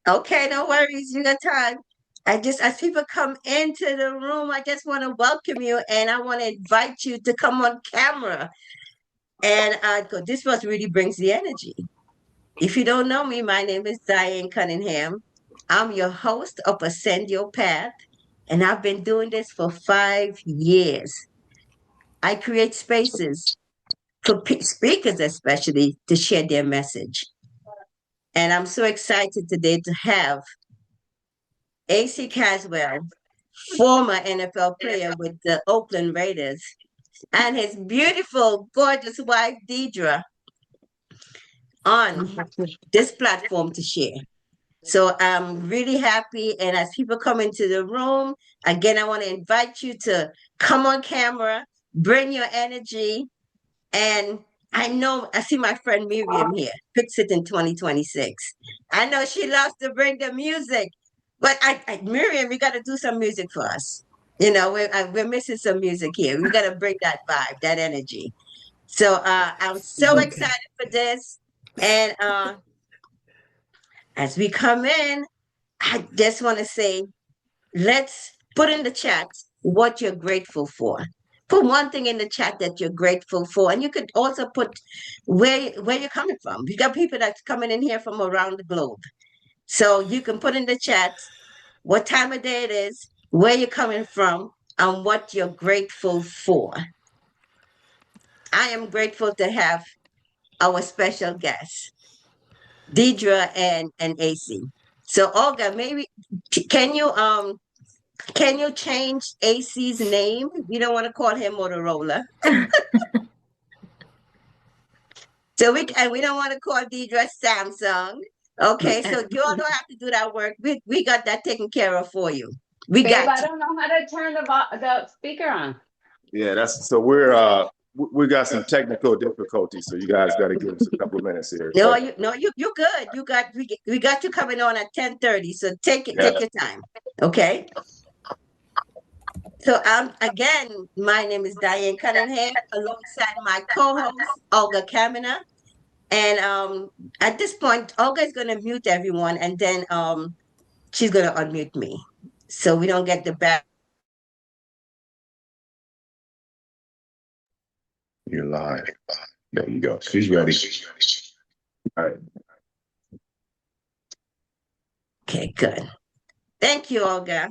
Okay, no worries. You got time. As people come into the room, I just want to welcome you and I want to invite you to come on camera. And 'cause this what really brings the energy. If you don't know me, my name is Diane Cunningham. I'm your host of Ascend Your Path, and I've been doing this for 5 years. I create spaces for speakers, especially to share their message. And I'm so excited today to have AC Caswell, former NFL player with the Oakland Raiders, and his beautiful, gorgeous wife, Deidre, on this platform to share. So I'm really happy. And as people come into the room, again, I want to invite you to come on camera, bring your energy. And I know I see my friend Miriam here, Fix It in 2026. I know she loves to bring the music, but Miriam, you got to do some music for us. You know, we're missing some music here. We got to bring that vibe, that energy. So I'm so excited for this. And as we come in, I just want to say, let's put in the chat what you're grateful for. Put one thing in the chat that you're grateful for, and you could also put where you're coming from. You got people that's coming in here from around the globe, so you can put in the chat what time of day it is, where you're coming from, and what you're grateful for. I am grateful to have our special guests, Deidre and AC. So Olga, maybe can you change AC's name? You don't want to call him Motorola. We don't want to call Deidre Samsung. Okay, so you all don't have to do that work. We got that taken care of for you. We Babe, got I don't know how to turn the speaker on. Yeah, that's so we got some technical difficulties, so you guys got to give us a couple of minutes here. No, you're good. We got you coming on at 10:30. So take your time. Okay. So again, my name is Diane Cunningham alongside my co-host Olga Kamina. And at this point, Olga is gonna mute everyone and then she's gonna unmute me. So we don't get the back. You're live. There you go. She's ready. All right. Okay, good. Thank you, Olga.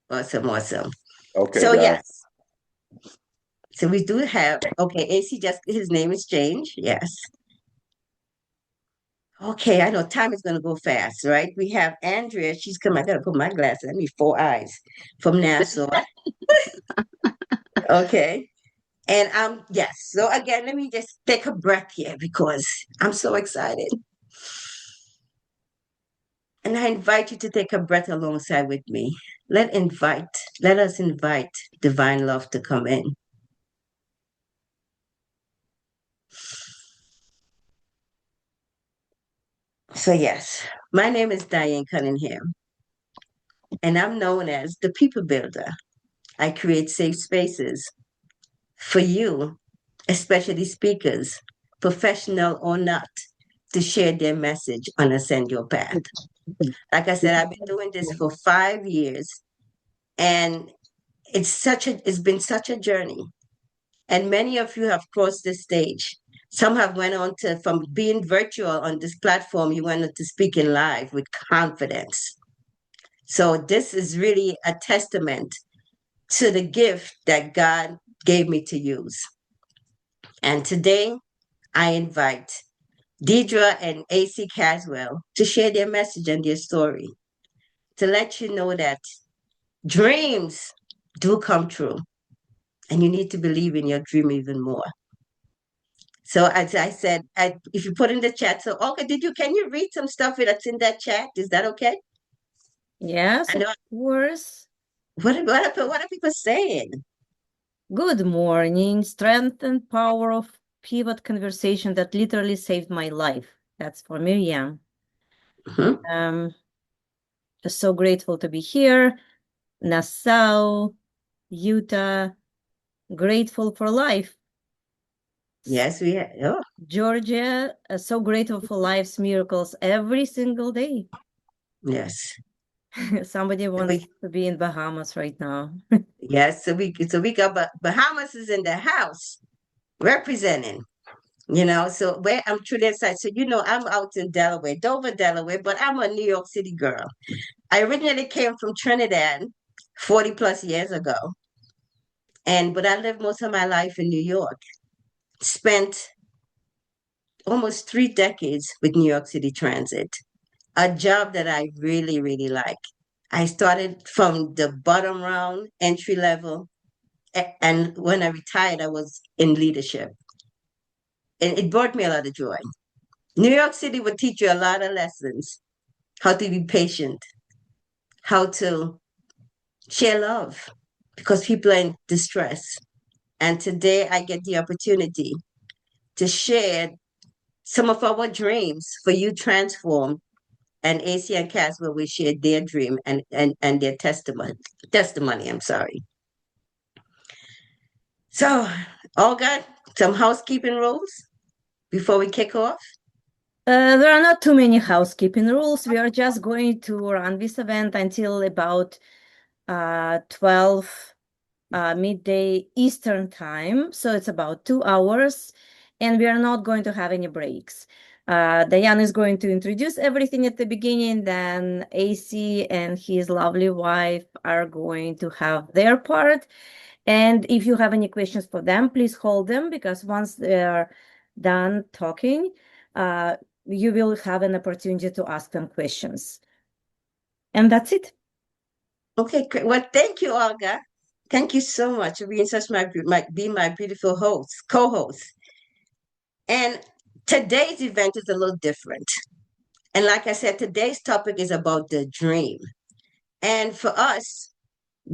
Awesome. Okay, So guys. yes. So we do have AC just his name is changed. Yes. Okay, I know time is gonna go fast, right? We have Andrea, she's come. I gotta put my glasses, I need 4 eyes from Nassau. Okay. And yes. So again, let me just take a breath here because I'm so excited. And I invite you to take a breath alongside with me. Let us invite divine love to come in. So yes, my name is Diane Cunningham, and I'm known as the people builder. I create safe spaces for you, especially speakers, professional or not, to share their message on Ascend Your Path. Like I said, I've been doing this for 5 years, and it's been such a journey. And many of you have crossed the stage. Some have went on to from being virtual on this platform, you went on to speaking live with confidence. So this is really a testament to the gift that God gave me to use. And today I invite Deidre and AC Caswell to share their message and their story, to let you know that dreams do come true, and you need to believe in your dream even more. So as I said, if you put in the chat, so okay, can you read some stuff that's in that chat? Is that okay? Yes, of course. What are people saying? Good morning. Strength and power of pivot conversation that literally saved my life. That's for Miriam. Just so grateful to be here. Nassau, Utah. Grateful for life. Yes, we have. Oh, Georgia, so grateful for life's miracles every single day. yes. Somebody wants We, to be in Bahamas right now. yes, so we got Bahamas is in the house representing. So where I'm truly excited. So I'm out in Delaware, Dover, Delaware, but I'm a New York City girl. I originally came from Trinidad 40 plus years ago. But I lived most of my life in New York. Spent almost 3 decades with New York City Transit, a job that I really, really like. I started from the bottom round, entry level, and when I retired, I was in leadership. And it brought me a lot of joy. New York City would teach you a lot of lessons: how to be patient, how to share love because people are in distress. And today I get the opportunity to share some of our dreams for you transform. And AC and Caswell will share their dream and their testimony. I'm sorry. So, Olga, some housekeeping rules before we kick off. There are not too many housekeeping rules. We are just going to run this event until about 12 midday Eastern time. So it's about 2 hours, and we are not going to have any breaks. Diane is going to introduce everything at the beginning, then AC and his lovely wife are going to have their part. And if you have any questions for them, please hold them, because once they're done talking, you will have an opportunity to ask them questions. And that's it. Okay, great. Well, thank you, Olga. Thank you so much for being such being my beautiful co-host. And today's event is a little different. And like I said, today's topic is about the dream. And for us,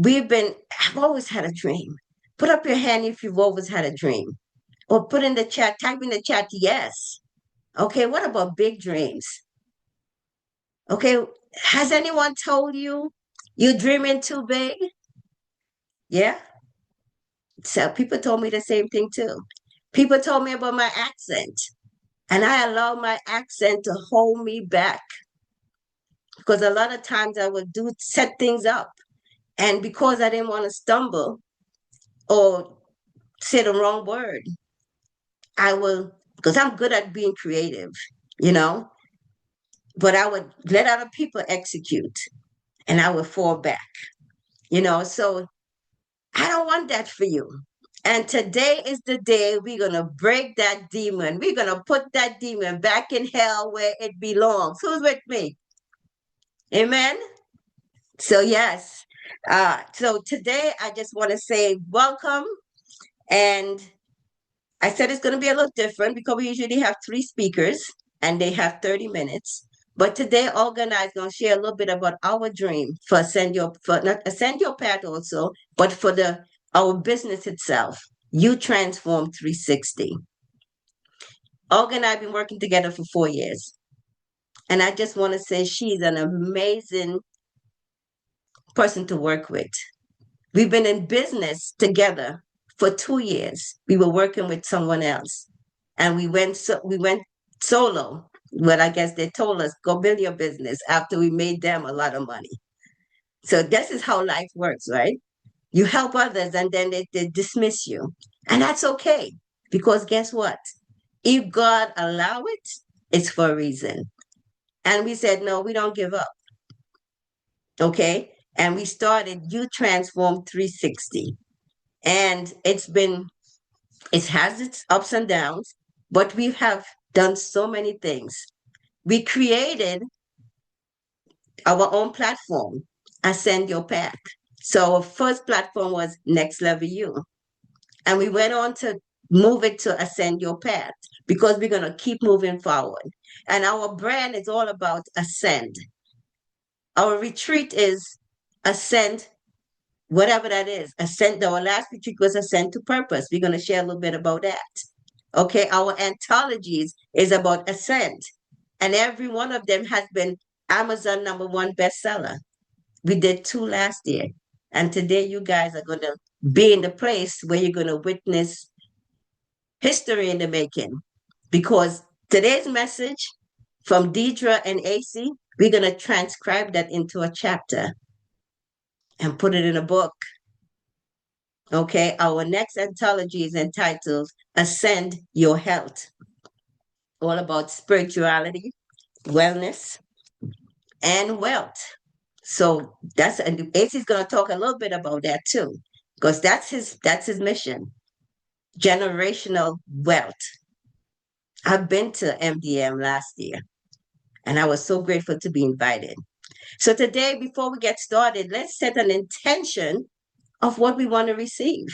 I've always had a dream. Put up your hand if you've always had a dream. Or put in the chat, type in the chat, yes. Okay, what about big dreams? Okay, has anyone told you you're dreaming too big? Yeah. So people told me the same thing too. People told me about my accent, and I allowed my accent to hold me back because a lot of times I would set things up, and because I didn't want to stumble or say the wrong word, I will, because I'm good at being creative, you know, but I would let other people execute, and I would fall back. So I don't want that for you. And today is the day we're going to break that demon. We're going to put that demon back in hell where it belongs. Who's with me? Amen. So, yes. So today I just want to say welcome. And I said it's going to be a little different because we usually have 3 speakers and they have 30 minutes. But today, Olga and I is going to share a little bit about our dream for not Ascend Your Path also, but for our business itself. You Transform 360. Olga and I have been working together for 4 years. And I just want to say she's an amazing person to work with. We've been in business together for 2 years. We were working with someone else. And we went solo. But I guess they told us, go build your business after we made them a lot of money. So this is how life works, right? You help others and then they dismiss you. And that's okay. Because guess what? If God allow it, it's for a reason. And we said, no, we don't give up. Okay. And we started You Transform 360. And it has its ups and downs, but we have done so many things. We created our own platform, Ascend Your Path. So our first platform was Next Level You. And we went on to move it to Ascend Your Path because we're going to keep moving forward. And our brand is all about ascend. Our retreat is ascend, whatever that is. Ascend. Our last retreat was Ascend to Purpose. We're going to share a little bit about that. Okay. Our anthologies is about ascend. And every one of them has been Amazon #1 bestseller. We did 2 last year. And today you guys are going to be in the place where you're going to witness history in the making, because today's message from Deidre and AC, we're going to transcribe that into a chapter and put it in a book. Okay, our next anthology is entitled Ascend Your Health, all about spirituality, wellness, and wealth. So that's, and AC is going to talk a little bit about that too, because that's his mission, generational wealth. I've been to MDM last year, and I was so grateful to be invited. So today, before we get started, let's set an intention of what we want to receive.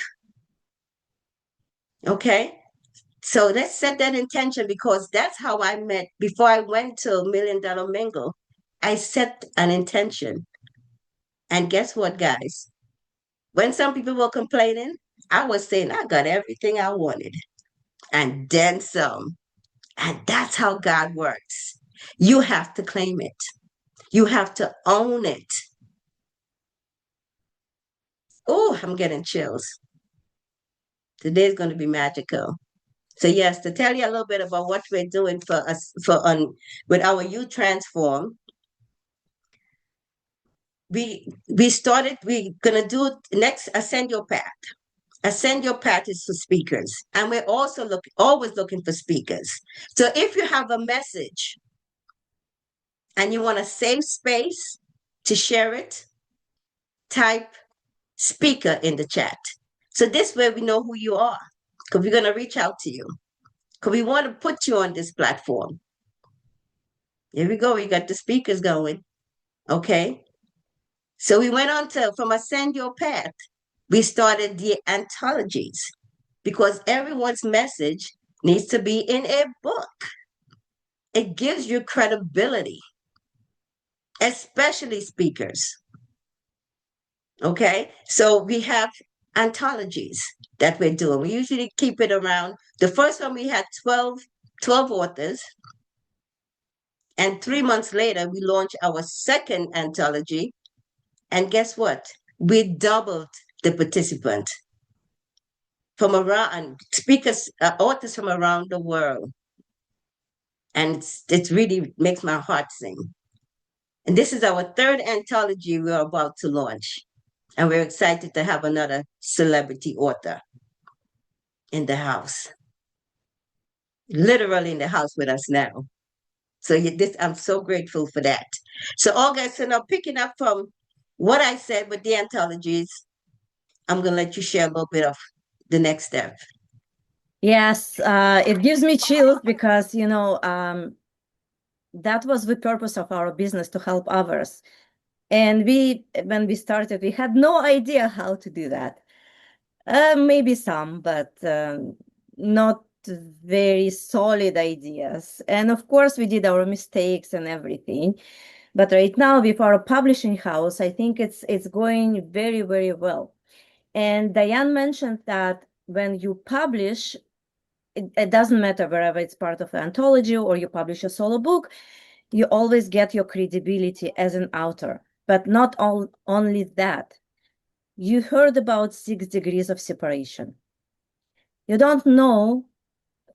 Okay? So let's set that intention, because that's how I met. Before I went to Million Dollar Mingle, I set an intention. And guess what, guys? When some people were complaining, I was saying I got everything I wanted and then some. And that's how God works. You have to claim it. You have to own it. Oh, I'm getting chills. Today's going to be magical. So yes, to tell you a little bit about what we're doing for us with our Youth Transform, we're gonna do next Ascend Your Path. Ascend Your Path is for speakers, and we're also always looking for speakers. So if you have a message and you want a safe space to share it, type speaker in the chat. So this way we know who you are, because we're gonna reach out to you, because we want to put you on this platform. Here we go. We got the speakers going. Okay. So we went on to, from Ascend Your Path, we started the anthologies, because everyone's message needs to be in a book. It gives you credibility, especially speakers. Okay. So we have anthologies that we're doing. We usually keep it around. The first one we had 12 authors. And 3 months later, we launched our second anthology. And guess what? We doubled the participant from around, speakers, authors from around the world. And it really makes my heart sing. And this is our third anthology we're about to launch. And we're excited to have another celebrity author in the house, literally in the house with us now. So I'm so grateful for that. So August, so now picking up from what I said with the anthologies, I'm going to let you share a little bit of the next step. Yes, it gives me chills because, that was the purpose of our business, to help others. And when we started, we had no idea how to do that. Maybe some, but not very solid ideas. And of course, we did our mistakes and everything. But right now, with our publishing house, I think it's going very, very well. And Diane mentioned that when you publish, it doesn't matter wherever it's part of an anthology or you publish a solo book, you always get your credibility as an author. But not only that. You heard about 6 degrees of separation. You don't know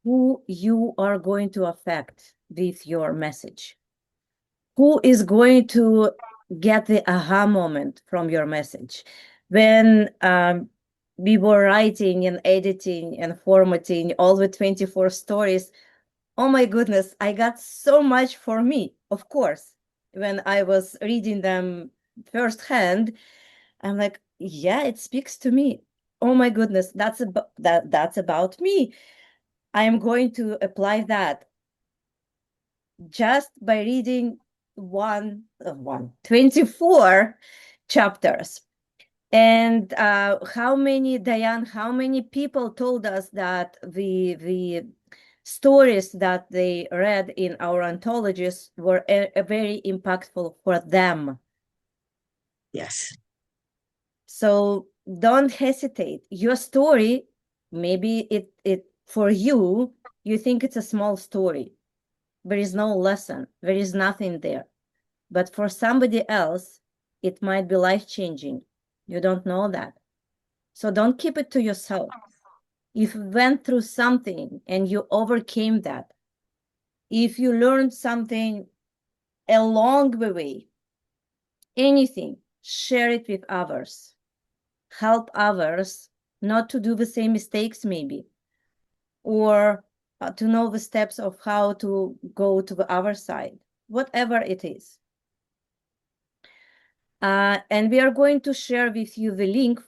who you are going to affect with your message. Who is going to get the aha moment from your message? When we were writing and editing and formatting all the 24 stories, oh my goodness, I got so much for me, of course. When I was reading them firsthand, I'm like, yeah, it speaks to me. Oh my goodness, that's about me. I am going to apply that just by reading 24 chapters. And how many people told us that the stories that they read in our anthologies were very impactful for them. Yes. So don't hesitate. Your story, maybe it for you think it's a small story. There is no lesson. There is nothing there. But for somebody else, it might be life-changing. You don't know that. So don't keep it to yourself. if you went through something and you overcame that, if you learned something along the way, anything, share it with others. Help others not to do the same mistakes, maybe, or to know the steps of how to go to the other side, whatever it is. And we are going to share with you the link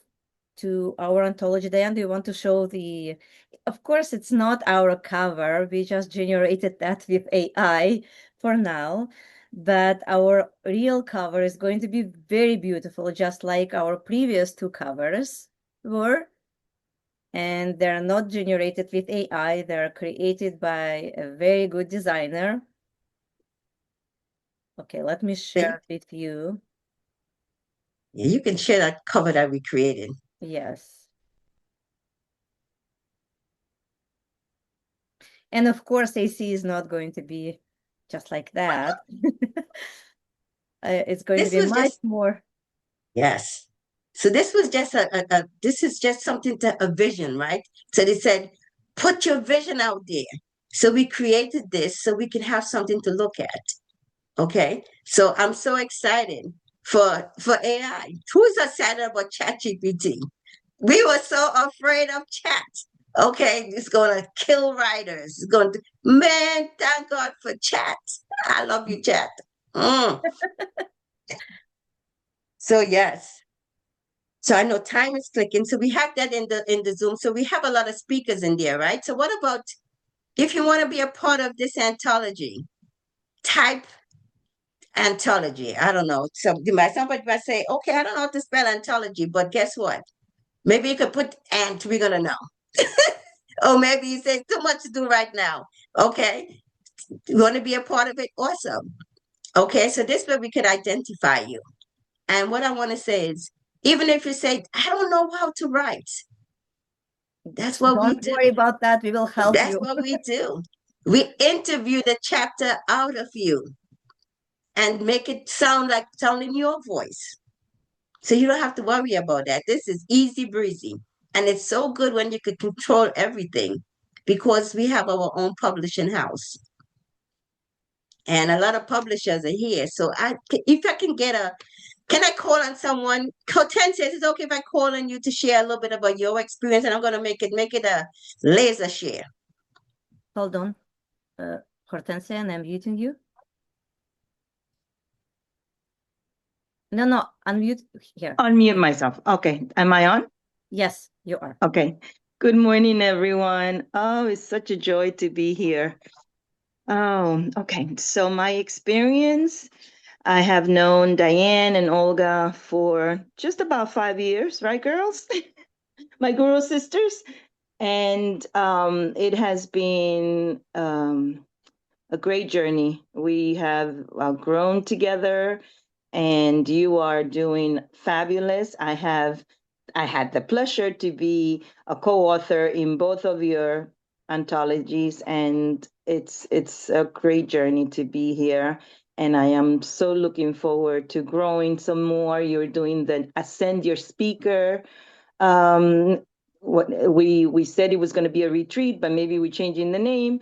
to our anthology. Diane, do you want to show the, of course, it's not our cover. We just generated that with AI for now, but our real cover is going to be very beautiful, just like our previous two covers were. And they're not generated with AI. They're created by a very good designer. Okay, let me share with you. Yeah, you can share that cover that we created. Yes. And of course, AC is not going to be just like that. It's going to This be was much just, more. yes. So this was just this is just something a vision, right? So they said, put your vision out there. So we created this so we can have something to look at. Okay. So I'm so excited for AI. Who's excited about ChatGPT? We were so afraid of chat. Okay, it's gonna kill writers. It's going to, man, thank God for chat. I love you, chat. Mm. So yes. So I know time is clicking. So we have that in the Zoom. So we have a lot of speakers in there, right? So what about if you want to be a part of this anthology? Type anthology. I don't know. Somebody might say, okay, I don't know how to spell anthology, but guess what? Maybe you could put ant, we're gonna know. Or maybe you say too much to do right now. Okay. You want to be a part of it? Awesome. Okay, so this way we could identify you. And what I want to say is, even if you say, I don't know how to write, that's what we Don't do. worry about that. We will help That's you. what we do. We interview the chapter out of you and make it sound in your voice. So you don't have to worry about that. This is easy breezy. And it's so good when you could control everything because we have our own publishing house. And a lot of publishers are here. So if I can get can I call on someone? Hortensia, is it okay if I call on you to share a little bit about your experience? And I'm going to make it a laser share. Hold on. Hortensia, and I'm muting you. No, unmute here. Unmute myself. Okay. Am I on? Yes, you are. Okay. Good morning, everyone. Oh, it's such a joy to be here. Oh, okay. So my experience, I have known Diane and Olga for just about 5 years, right, girls? My guru sisters. And it has been a great journey. We have grown together, and you are doing fabulous. I had the pleasure to be a co-author in both of your anthologies, and it's a great journey to be here. And I am so looking forward to growing some more. You're doing the Ascend Your Speaker. What we said it was going to be a retreat, but maybe we're changing the name.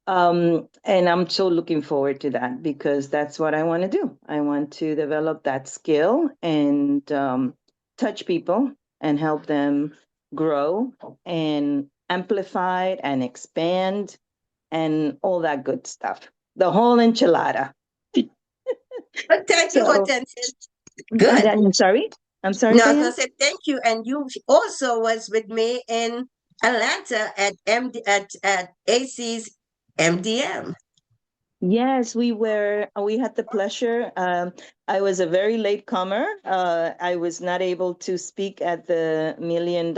And I'm so looking forward to that because that's what I want to do. I want to develop that skill and touch people and help them grow and amplify and expand and all that good stuff. The whole enchilada. But thank you, So, Hortensia. Good. I'm sorry. I'm sorry, No, I was going Diane. to say thank you. And you also was with me in Atlanta at at AC's MDM. Yes, we were. We had the pleasure. I was a very late comer. I was not able to speak at the $1 million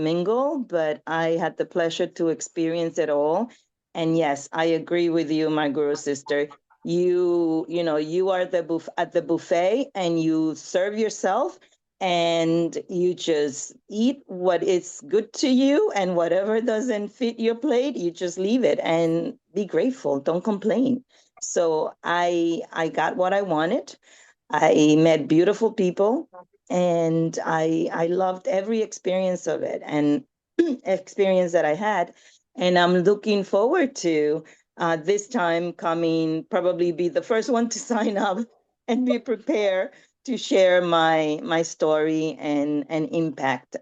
mingle, but I had the pleasure to experience it all. And yes, I agree with you, my guru sister. You know, you are at the buffet and you serve yourself and you just eat what is good to you, and whatever doesn't fit your plate, you just leave it and be grateful. Don't complain. So I got what I wanted. I met beautiful people, and I loved every experience of it. And experience that I had. And I'm looking forward to this time coming, probably be the first one to sign up and be prepared to share my story and impact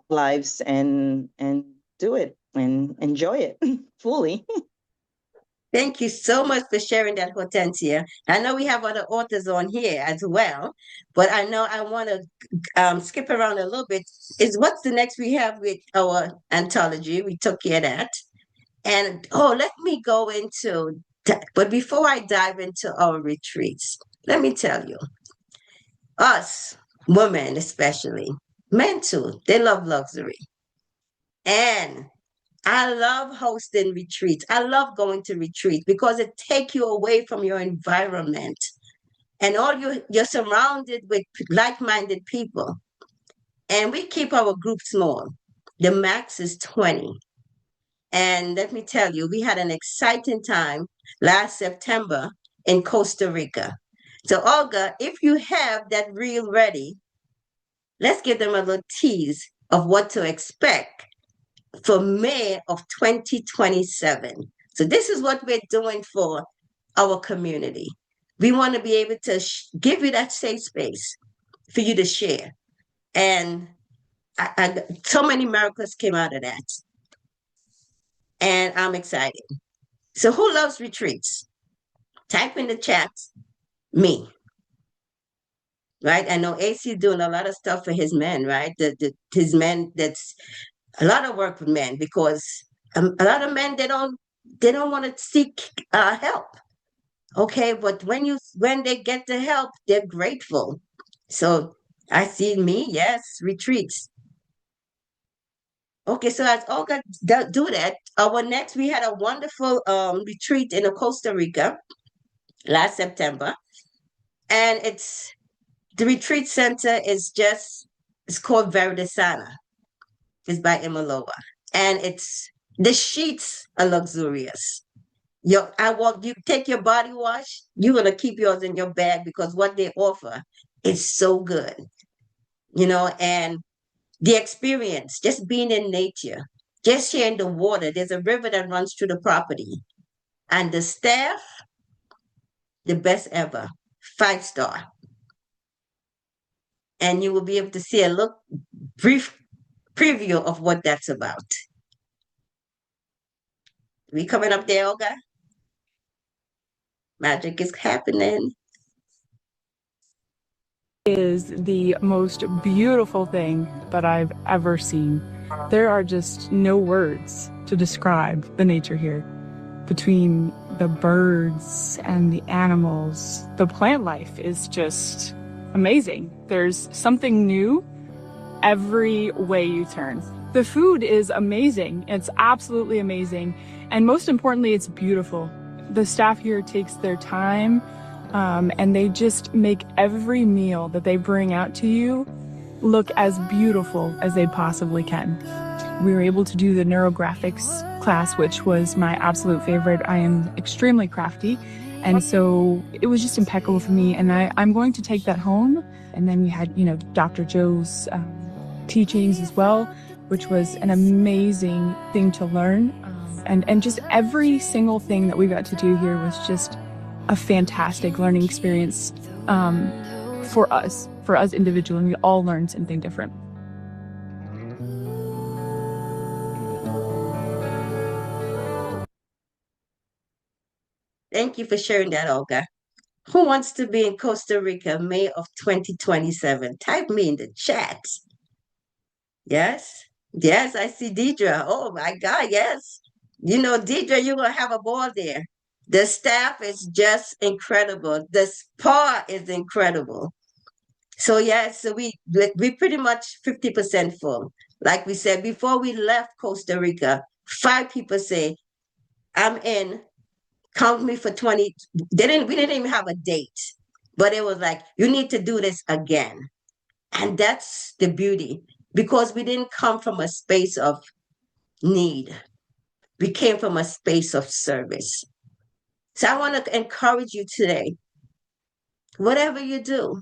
lives and do it and enjoy it fully. Thank you so much for sharing that, Hortensia. I know we have other authors on here as well, but I know I want to skip around a little bit. Is what's the next we have with our anthology? We took care of that. And oh, let me go into, but before I dive into our retreats, let me tell you, us women especially, men too, they love luxury. And I love hosting retreats. I love going to retreats because it takes you away from your environment. And you're surrounded with like-minded people. And we keep our group small. The max is 20. And let me tell you, we had an exciting time last September in Costa Rica. So, Olga, if you have that reel ready, let's give them a little tease of what to expect for May of 2027. So, this is what we're doing for our community. We want to be able to give you that safe space for you to share. And so many miracles came out of that. And I'm excited. So, who loves retreats? Type in the chat, me. Right? I know AC doing a lot of stuff for his men, right? His men, that's a lot of work with men because a lot of men they don't want to seek help. Okay, but when they get the help, they're grateful. So I see me, yes, retreats. Okay, so as Olga do that, we had a wonderful retreat in Costa Rica last September, and the retreat center it's called Verdesana. It's by Imaloa, and the sheets are luxurious. You take your body wash, you're gonna keep yours in your bag because what they offer is so good, and the experience, just being in nature, just hearing the water. There's a river that runs through the property, and the staff, the best ever, 5-star, and you will be able to see a brief preview of what that's about. We coming up there, Olga? Magic is happening. Is the most beautiful thing that I've ever seen. There are just no words to describe the nature here. Between the birds and the animals, the plant life is just amazing. There's something new every way you turn. The food is amazing. It's absolutely amazing. And most importantly, it's beautiful. The staff here takes their time and they just make every meal that they bring out to you look as beautiful as they possibly can. We were able to do the neurographics class, which was my absolute favorite. I am extremely crafty, and so it was just impeccable for me, and I'm going to take that home. And then we had, Dr. Joe's teachings as well, which was an amazing thing to learn. And just every single thing that we got to do here was just a fantastic learning experience for us individually. We all learned something different. Thank you for sharing that, Olga. Who wants to be in Costa Rica, May of 2027? Type me in the chat. Yes? Yes, I see Deidre. Oh my God, yes. Deidre, you're going to have a ball there. The staff is just incredible. The spa is incredible. So yes, so we pretty much 50% full. Like we said, before we left Costa Rica, 5 people say, I'm in, count me for 20. We didn't even have a date, but it was like, you need to do this again. And that's the beauty, because we didn't come from a space of need. We came from a space of service. So I want to encourage you today, whatever you do,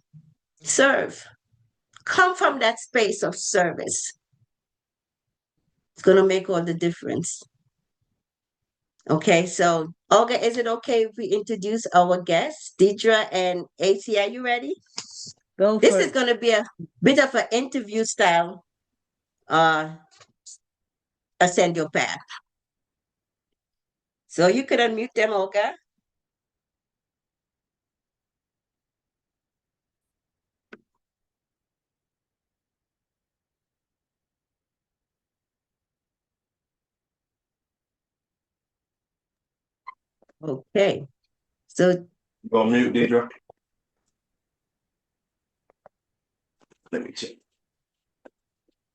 serve. Come from that space of service. It's going to make all the difference. Okay, so Olga, is it okay if we introduce our guests, Deidre and AC? Are you ready? Go This for is it. going to be a bit of an interview style uh ascend your path. So you could unmute them, Olga. Okay. So You on mute, Deidre? Let me check.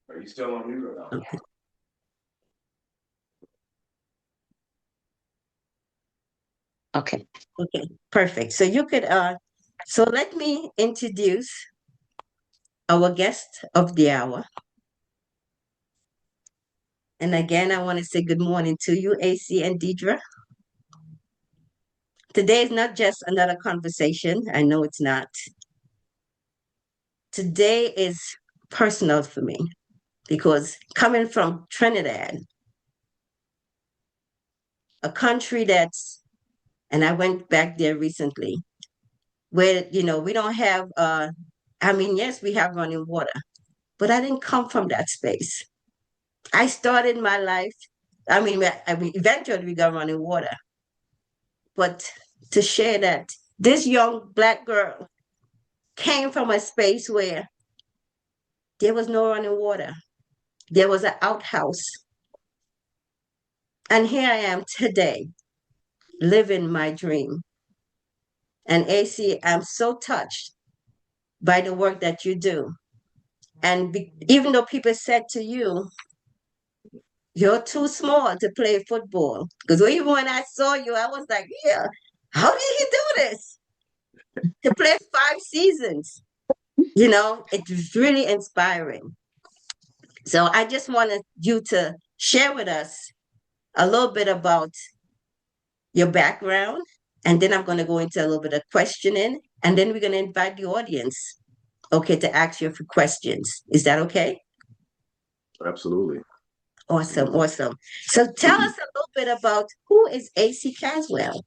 Are you still on mute or not? okay. Okay, perfect. So you could so let me introduce our guest of the hour. And again, I want to say good morning to you, AC and Deidre. Today is not just another conversation. I know it's not. Today is personal for me because coming from Trinidad, a country that's, and I went back there recently, where, we don't have, I mean, yes, we have running water, but I didn't come from that space. I started my life, I mean, eventually we got running water, but to share that this young Black girl came from a space where there was no running water. There was an outhouse. And here I am today, living my dream. And AC, I'm so touched by the work that you do. And even though people said to you, you're too small to play football. Because even when I saw you, I was like, yeah, how did he do this? To play 5 seasons, it was really inspiring. So I just wanted you to share with us a little bit about your background. And then I'm going to go into a little bit of questioning. And then we're going to invite the audience, okay, to ask you a few questions. Is that okay? Absolutely. Awesome, awesome. So tell us a little bit about who is AC Caswell.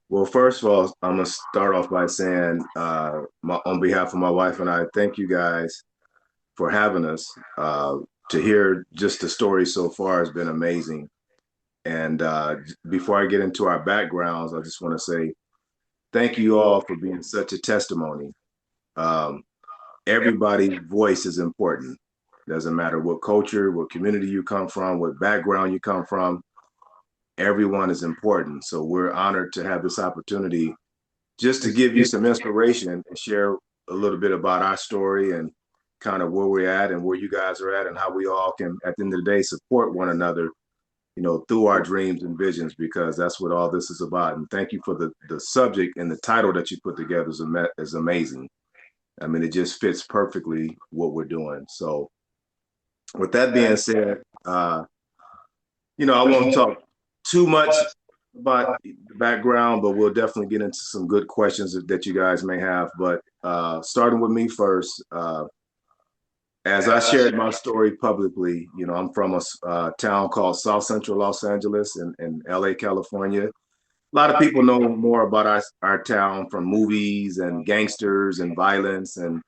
Well, first of all, I'm gonna start off by saying, on behalf of my wife and I, thank you guys for having us. To hear just the story so far has been amazing. And before I get into our backgrounds, I just want to say thank you all for being such a testimony. Um, Everybody's voice is important. Doesn't matter what culture, what community you come from, what background you come from. Everyone is important. So we're honored to have this opportunity just to give you some inspiration and share a little bit about our story and kind of where we're at and where you guys are at and how we all can, at the end of the day, support one another, through our dreams and visions, because that's what all this is about. And thank you for the subject and the title that you put together is amazing. I mean, it just fits perfectly what we're doing. So with that being said, I won't talk too much about the background, but we'll definitely get into some good questions that you guys may have. But starting with me first, as I shared my story publicly, I'm from a town called South Central Los Angeles in LA, California. A lot of people know more about our town from movies and gangsters and violence and,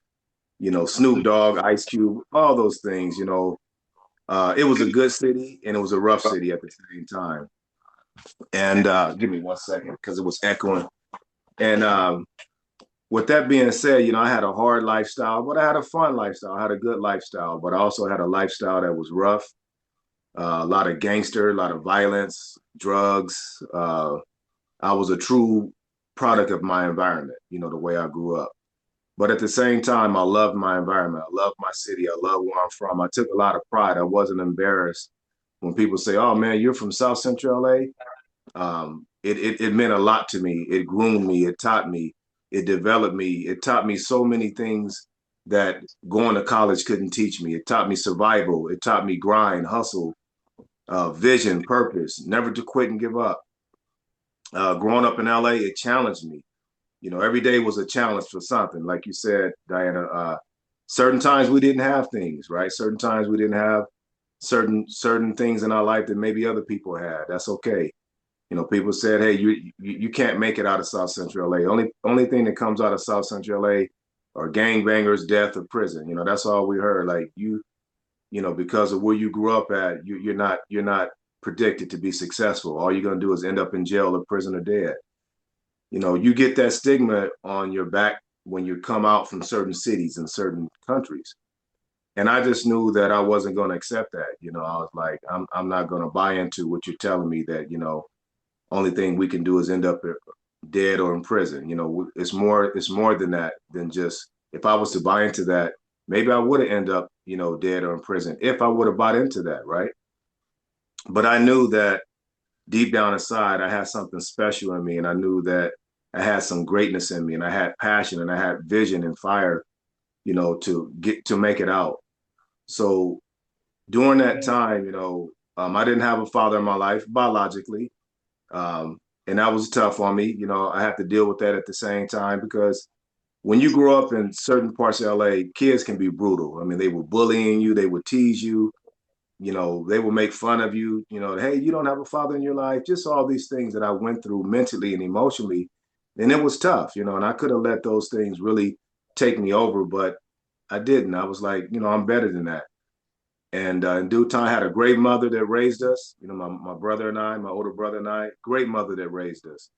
Snoop Dogg, Ice Cube, all those things. It was a good city and it was a rough city at the same time. And give me 1 second because it was echoing. And with that being said, I had a hard lifestyle, but I had a fun lifestyle. I had a good lifestyle, but I also had a lifestyle that was rough. A lot of gangster, a lot of violence, drugs. I was a true product of my environment, the way I grew up. But at the same time, I loved my environment. I loved my city. I love where I'm from. I took a lot of pride. I wasn't embarrassed when people say, "Oh man, you're from South Central LA." It meant a lot to me. It groomed me. It taught me. It developed me. It taught me so many things that going to college couldn't teach me. It taught me survival. It taught me grind, hustle, vision, purpose, never to quit and give up. Growing up in LA, it challenged me. Every day was a challenge for something. Like you said, Diana, certain times we didn't have things, right? Certain times we didn't have certain things in our life that maybe other people had. That's okay. You know, people said, "Hey, you can't make it out of South Central LA. Only thing that comes out of South Central LA are gangbangers, death, or prison." You know, that's all we heard. Like you know, because of where you grew up at, you're not predicted to be successful. All you're gonna do is end up in jail or prison or dead. You know, you get that stigma on your back when you come out from certain cities and certain countries. And I just knew that I wasn't going to accept that. You know, I was like, I'm not going to buy into what you're telling me that, you know, only thing we can do is end up dead or in prison. You know, it's more than that, than just, if I was to buy into that, maybe I would have ended up, you know, dead or in prison if I would have bought into that, right? But I knew that deep down inside, I had something special in me, and I knew that I had some greatness in me, and I had passion, and I had vision and fire, you know, to make it out. So during that time, you know, I didn't have a father in my life biologically, and that was tough on me. You know, I had to deal with that at the same time, because when you grow up in certain parts of LA, kids can be brutal. I mean, they were bullying you, they would tease you, you know, they will make fun of you, you know, hey, you don't have a father in your life, just all these things that I went through mentally and emotionally. And it was tough, you know, and I could have let those things really take me over, but I didn't. I was like, you know, I'm better than that. And in due time, I had a great mother that raised us, you know, my brother and I, my older brother and I, great mother that raised us,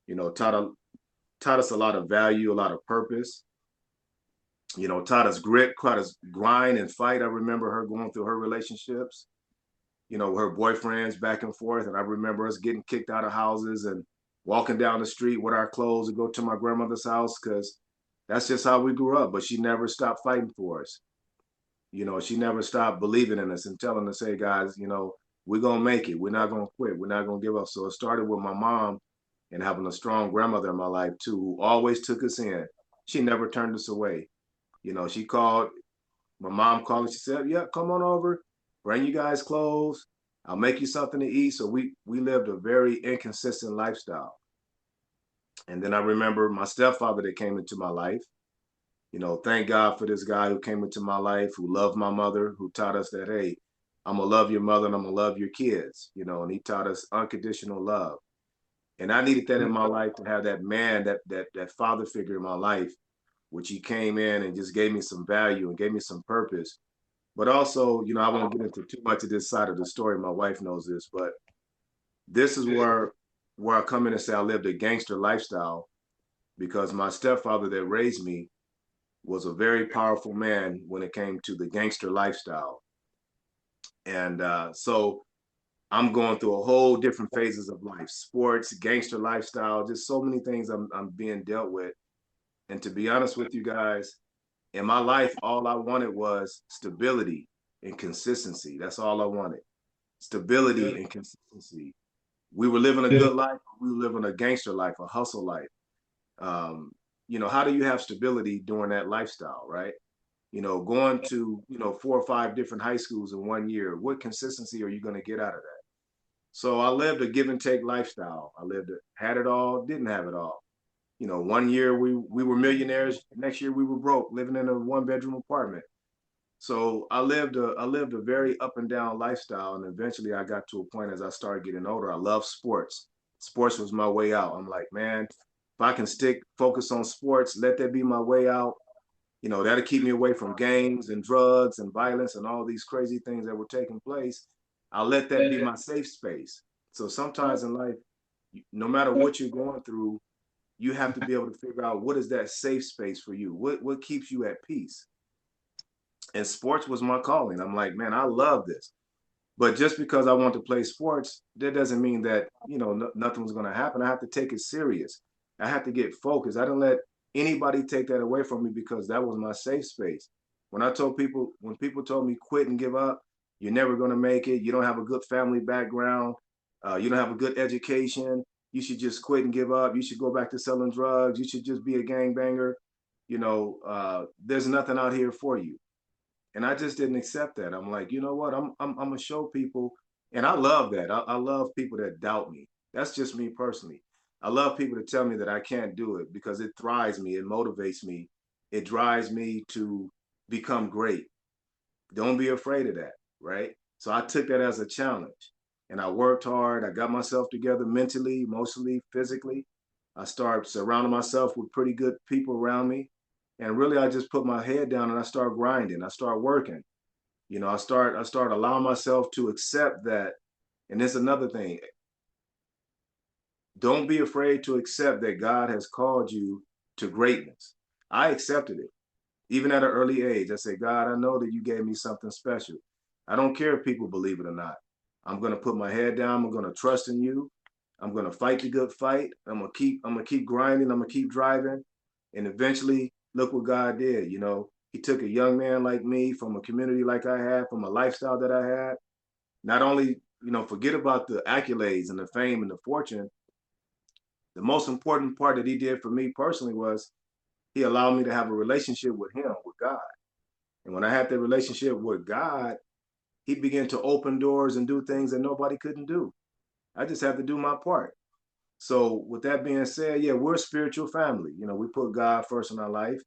you know, taught us a lot of value, a lot of purpose, you know, taught us grit, taught us grind and fight. I remember her going through her relationships, you know, her boyfriends back and forth. And I remember us getting kicked out of houses and walking down the street with our clothes to go to my grandmother's house, because that's just how we grew up. But she never stopped fighting for us. You know, she never stopped believing in us and telling us, hey, guys, you know, we're going to make it. We're not going to quit. We're not going to give up. So it started with my mom and having a strong grandmother in my life, too, who always took us in. She never turned us away. You know, she called, my mom called and she said, yeah, come on over, bring you guys clothes. I'll make you something to eat. So we lived a very inconsistent lifestyle. And then I remember my stepfather that came into my life. You know, thank God for this guy who came into my life, who loved my mother, who taught us that, hey, I'm gonna love your mother and I'm gonna love your kids, you know, and he taught us unconditional love. And I needed that in my life, to have that man, that father figure in my life, which he came in and just gave me some value and gave me some purpose. But also, you know, I won't get into too much of this side of the story. My wife knows this, but this is where I come in and say I lived a gangster lifestyle, because my stepfather that raised me was a very powerful man when it came to the gangster lifestyle. And so I'm going through a whole different phases of life, sports, gangster lifestyle, just so many things I'm being dealt with. And to be honest with you guys, in my life, all I wanted was stability and consistency. That's all I wanted. Stability and consistency. We were living a good life. We were living a gangster life, a hustle life. Um, you know, how do you have stability during that lifestyle, right? You know, going to, you know, 4 or 5 different high schools in 1 year, what consistency are you going to get out of that? So I lived a give and take lifestyle. I lived it, had it all, didn't have it all. You know, 1 year we were millionaires, next year we were broke, living in a 1 bedroom apartment. So I lived a very up and down lifestyle, and eventually I got to a point as I started getting older. I love sports. Sports was my way out. I'm like, man, if I can stick focus on sports, let that be my way out. You know, that'll keep me away from gangs and drugs and violence and all these crazy things that were taking place. I'll let that be my safe space. So sometimes in life, no matter what you're going through, you have to be able to figure out what is that safe space for you. What keeps you at peace? And sports was my calling. I'm like, man, I love this. But just because I want to play sports, that doesn't mean that, you know, nothing was going to happen. I have to take it serious. I have to get focused. I didn't let anybody take that away from me, because that was my safe space. When people told me quit and give up, you're never going to make it. You don't have a good family background. You don't have a good education. You should just quit and give up. You should go back to selling drugs. You should just be a gangbanger. You know, there's nothing out here for you. And I just didn't accept that. I'm like, you know what? I'm gonna show people, and I love that. I love people that doubt me. That's just me personally. I love people to tell me that I can't do it, because it thrives me, it motivates me, it drives me to become great. Don't be afraid of that, right? So I took that as a challenge, and I worked hard. I got myself together mentally, emotionally, physically. I started surrounding myself with pretty good people around me. And really, I just put my head down and I started grinding. I started working. I start allowing myself to accept that. And there's another thing. Don't be afraid to accept that God has called you to greatness. I accepted it. Even at an early age, I said, God, I know that you gave me something special. I don't care if people believe it or not. I'm going to put my head down. I'm going to trust in you. I'm going to fight the good fight. I'm going to keep grinding. I'm going to keep driving. And eventually, look what God did. He took a young man like me from a community like I had, from a lifestyle that I had. Not only, forget about the accolades and the fame and the fortune. The most important part that he did for me personally was he allowed me to have a relationship with him, with God. And when I had that relationship with God, he began to open doors and do things that nobody couldn't do. I just had to do my part. So with that being said, yeah, we're a spiritual family. We put God first in our life.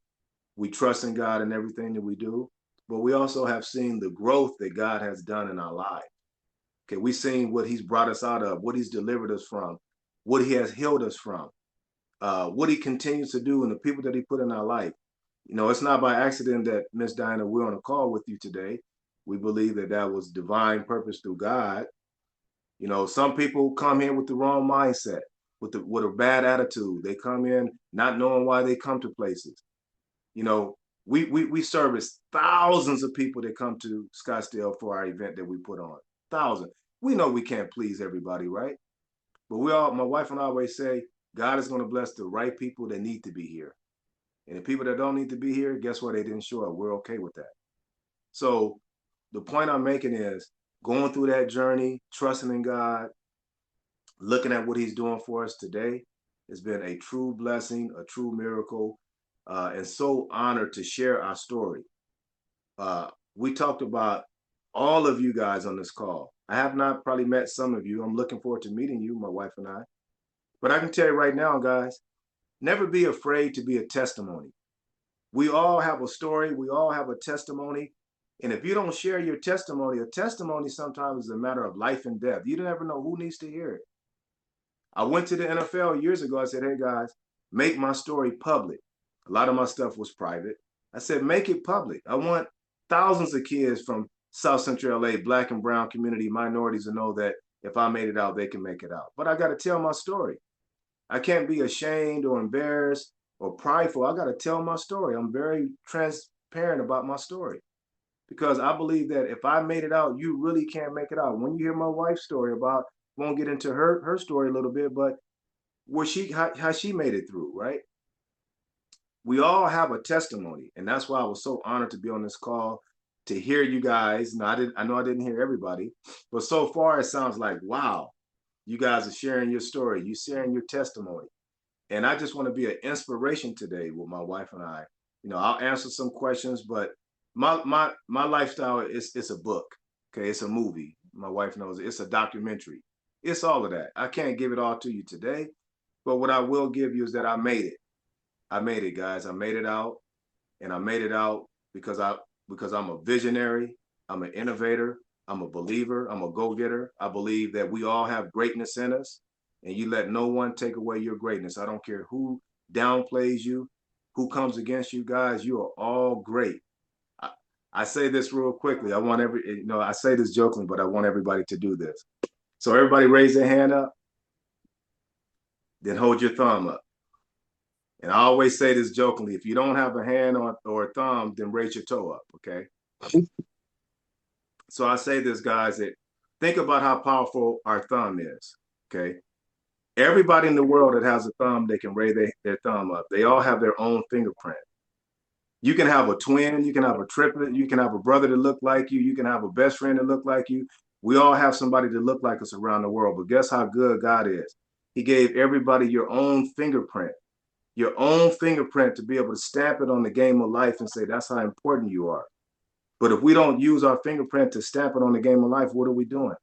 We trust in God in everything that we do. But we also have seen the growth that God has done in our lives. Okay, we've seen what he's brought us out of, what he's delivered us from, what he has healed us from, what he continues to do, and the people that he put in our life. It's not by accident that Miss Diana, we're on a call with you today. We believe that was divine purpose through God. Some people come here with the wrong mindset, with a bad attitude. They come in not knowing why they come to places. We service thousands of people that come to Scottsdale for our event that we put on. Thousands. We know we can't please everybody, right? But my wife and I always say, God is going to bless the right people that need to be here. And the people that don't need to be here, guess what? They didn't show up. We're okay with that. So the point I'm making is going through that journey, trusting in God, looking at what he's doing for us today has been a true blessing, a true miracle, and so honored to share our story. We talked about all of you guys on this call. I have not probably met some of you. I'm looking forward to meeting you, my wife and I. But I can tell you right now, guys, never be afraid to be a testimony. We all have a story. We all have a testimony. And if you don't share your testimony, a testimony sometimes is a matter of life and death. You never know who needs to hear it. I went to the NFL years ago. I said, hey, guys, make my story public. A lot of my stuff was private. I said, make it public. I want thousands of kids from South Central LA, Black and brown community, minorities to know that if I made it out, they can make it out. But I got to tell my story. I can't be ashamed or embarrassed or prideful. I got to tell my story. I'm very transparent about my story because I believe that if I made it out, you really can't make it out. When you hear my wife's story about, won't get into her story a little bit, but how she made it through, right? We all have a testimony, and that's why I was so honored to be on this call to hear you guys. Now, I know I didn't hear everybody, but so far it sounds like, wow, you guys are sharing your story, you're sharing your testimony. And I just want to be an inspiration today with my wife and I. I'll answer some questions, but my lifestyle it's a book. Okay, it's a movie. My wife knows it. It's a documentary. It's all of that. I can't give it all to you today, but what I will give you is that I made it. I made it, guys. I made it out, and I made it out because I'm a visionary. I'm an innovator. I'm a believer. I'm a go-getter. I believe that we all have greatness in us, and you let no one take away your greatness. I don't care who downplays you, who comes against you, guys. You are all great. I say this real quickly. I say this jokingly, but I want everybody to do this. So everybody raise their hand up, then hold your thumb up. And I always say this jokingly, if you don't have a hand or a thumb, then raise your toe up, okay? So I say this, guys, that think about how powerful our thumb is, okay? Everybody in the world that has a thumb, they can raise their thumb up. They all have their own fingerprint. You can have a twin, you can have a triplet, you can have a brother that look like you can have a best friend that look like you. We all have somebody that look like us around the world, but guess how good God is? He gave everybody your own fingerprint to be able to stamp it on the game of life and say, that's how important you are. But if we don't use our fingerprint to stamp it on the game of life, what are we doing?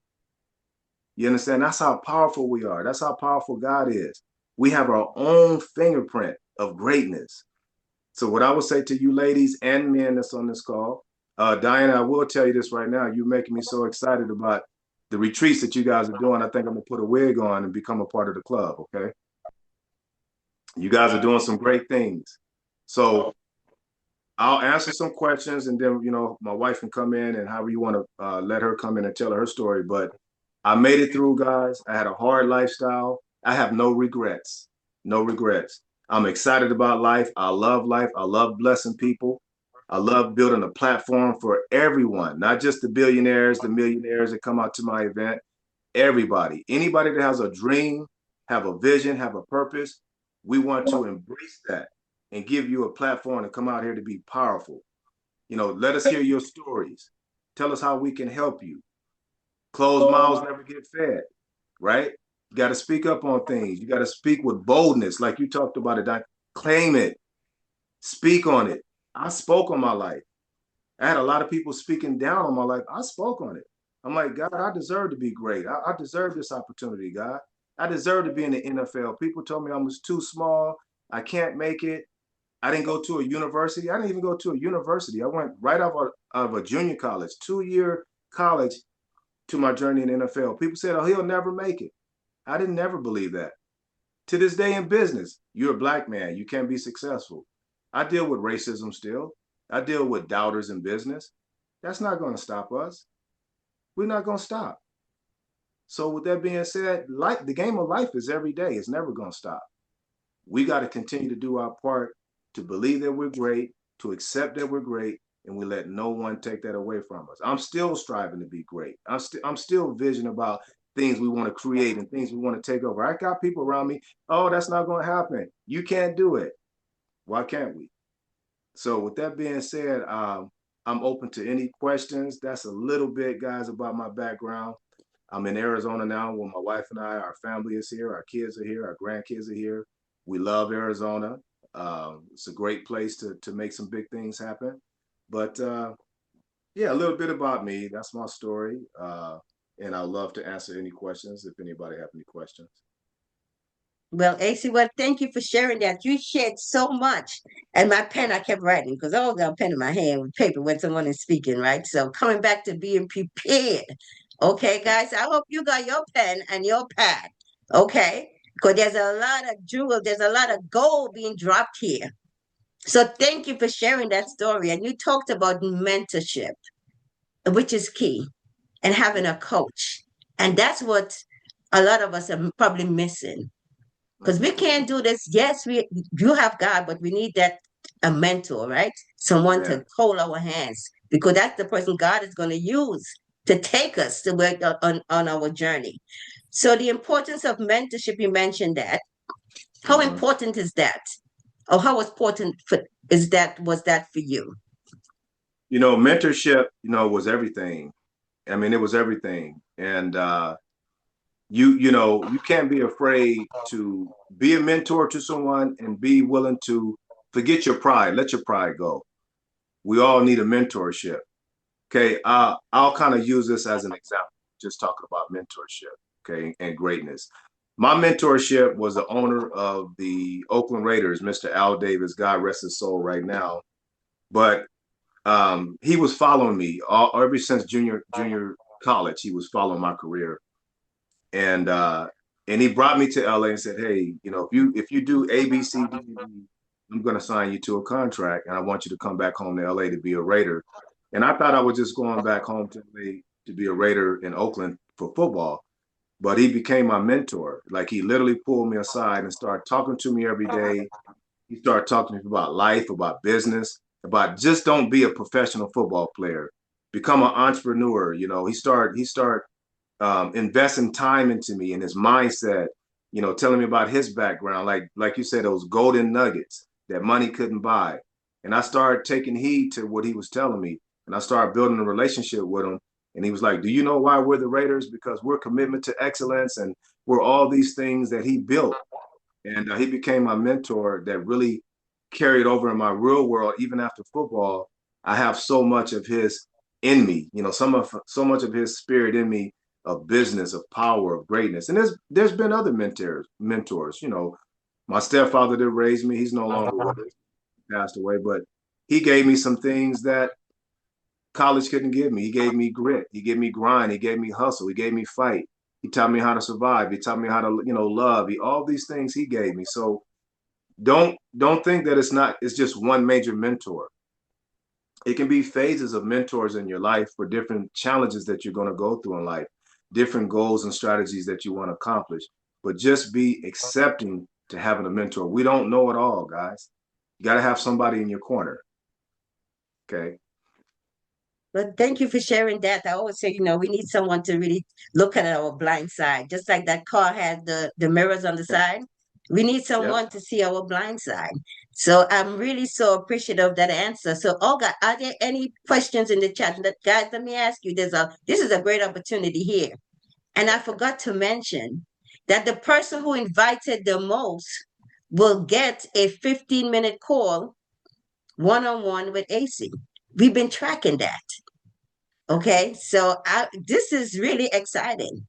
You understand? That's how powerful we are. That's how powerful God is. We have our own fingerprint of greatness. So what I would say to you ladies and men that's on this call, Diana, I will tell you this right now. You're making me so excited about the retreats that you guys are doing. I think I'm gonna put a wig on and become a part of the club. Okay, you guys are doing some great things. So I'll answer some questions, and then my wife can come in, and however you want to let her come in and tell her story. But I made it through, guys. I had a hard lifestyle. I have no regrets. No regrets. I'm excited about life. I love life. I love blessing people. I love building a platform for everyone, not just the billionaires, the millionaires that come out to my event. Everybody, anybody that has a dream, have a vision, have a purpose, we want to embrace that and give you a platform to come out here to be powerful. Let us hear your stories. Tell us how we can help you. Closed mouths never get fed, right? You got to speak up on things. You got to speak with boldness, like you talked about it. Claim it, speak on it. I spoke on my life. I had a lot of people speaking down on my life. I spoke on it. I'm like, God, I deserve to be great. I deserve this opportunity, God. I deserve to be in the NFL. People told me I was too small. I can't make it. I didn't go to a university. I didn't even go to a university. I went right out of a junior college, 2-year college, to my journey in the NFL. People said, oh, he'll never make it. I didn't never believe that. To this day in business, you're a black man. You can't be successful. I deal with racism still. I deal with doubters in business. That's not going to stop us. We're not going to stop. So with that being said, the game of life is every day. It's never going to stop. We got to continue to do our part to believe that we're great, to accept that we're great, and we let no one take that away from us. I'm still striving to be great. I'm still vision about things we want to create and things we want to take over. I got people around me, oh, that's not going to happen. You can't do it. Why can't we? So with that being said, I'm open to any questions. That's a little bit, guys, about my background. I'm in Arizona now where my wife and our family is here, our kids are here, our grandkids are here. We love Arizona. It's a great place to make some big things happen. But yeah, a little bit about me. That's my story. And I'd love to answer any questions if anybody have any questions. Well, AC, well, thank you for sharing that. You shared so much. And my pen, I kept writing because I always got a pen in my hand with paper when someone is speaking, right? So coming back to being prepared. Okay, guys, I hope you got your pen and your pad. Okay? Because there's a lot of jewels, there's a lot of gold being dropped here. So thank you for sharing that story. And you talked about mentorship, which is key, and having a coach. And that's what a lot of us are probably missing because we can't do this. Yes, we you have God, but we need that a mentor, right? Someone Yeah. to hold our hands because that's the person God is going to use to take us to work on our journey. So the importance of mentorship, you mentioned that. How important is that? Or how important was that for you? Mentorship, was everything. I mean, it was everything. And you can't be afraid to be a mentor to someone and be willing to forget your pride. Let your pride go. We all need a mentorship. Okay, I'll kind of use this as an example, just talking about mentorship, okay, and greatness. My mentorship was the owner of the Oakland Raiders, Mr. Al Davis, God rest his soul right now. But he was following me ever since junior college. He was following my career, and he brought me to LA and said, "Hey, if you do A, B, C, D, E, I'm going to sign you to a contract, and I want you to come back home to LA to be a Raider." And I thought I was just going back home to LA to be a Raider in Oakland for football, but he became my mentor. Like he literally pulled me aside and started talking to me every day. He started talking to me about life, about business, about just don't be a professional football player, become an entrepreneur. He started investing time into me and his mindset, telling me about his background, like you said, those golden nuggets that money couldn't buy. And I started taking heed to what he was telling me, and I started building a relationship with him. And he was like, "Do you know why we're the Raiders? Because we're commitment to excellence, and we're all these things that he built." And he became my mentor that really carried over in my real world. Even after football, I have so much of his in me, so much of his spirit in me, of business, of power, of greatness. And there's been other mentors. My stepfather that raised me, he's no longer with us, he passed away, but he gave me some things that college couldn't give me. He gave me grit. He gave me grind. He gave me hustle. He gave me fight. He taught me how to survive. He taught me how to, love. All these things he gave me. So don't think that it's just one major mentor. It can be phases of mentors in your life for different challenges that you're going to go through in life, different goals and strategies that you want to accomplish. But just be accepting to having a mentor. We don't know it all, guys. You got to have somebody in your corner. Okay. But thank you for sharing that. I always say, we need someone to really look at our blind side. Just like that car had the mirrors on the side. We need someone to see our blind side. So I'm really so appreciative of that answer. So Olga, are there any questions in the chat? Guys, let me ask you, this is a great opportunity here. And I forgot to mention that the person who invited the most will get a 15-minute call one-on-one with AC. We've been tracking that. Okay, so this is really exciting.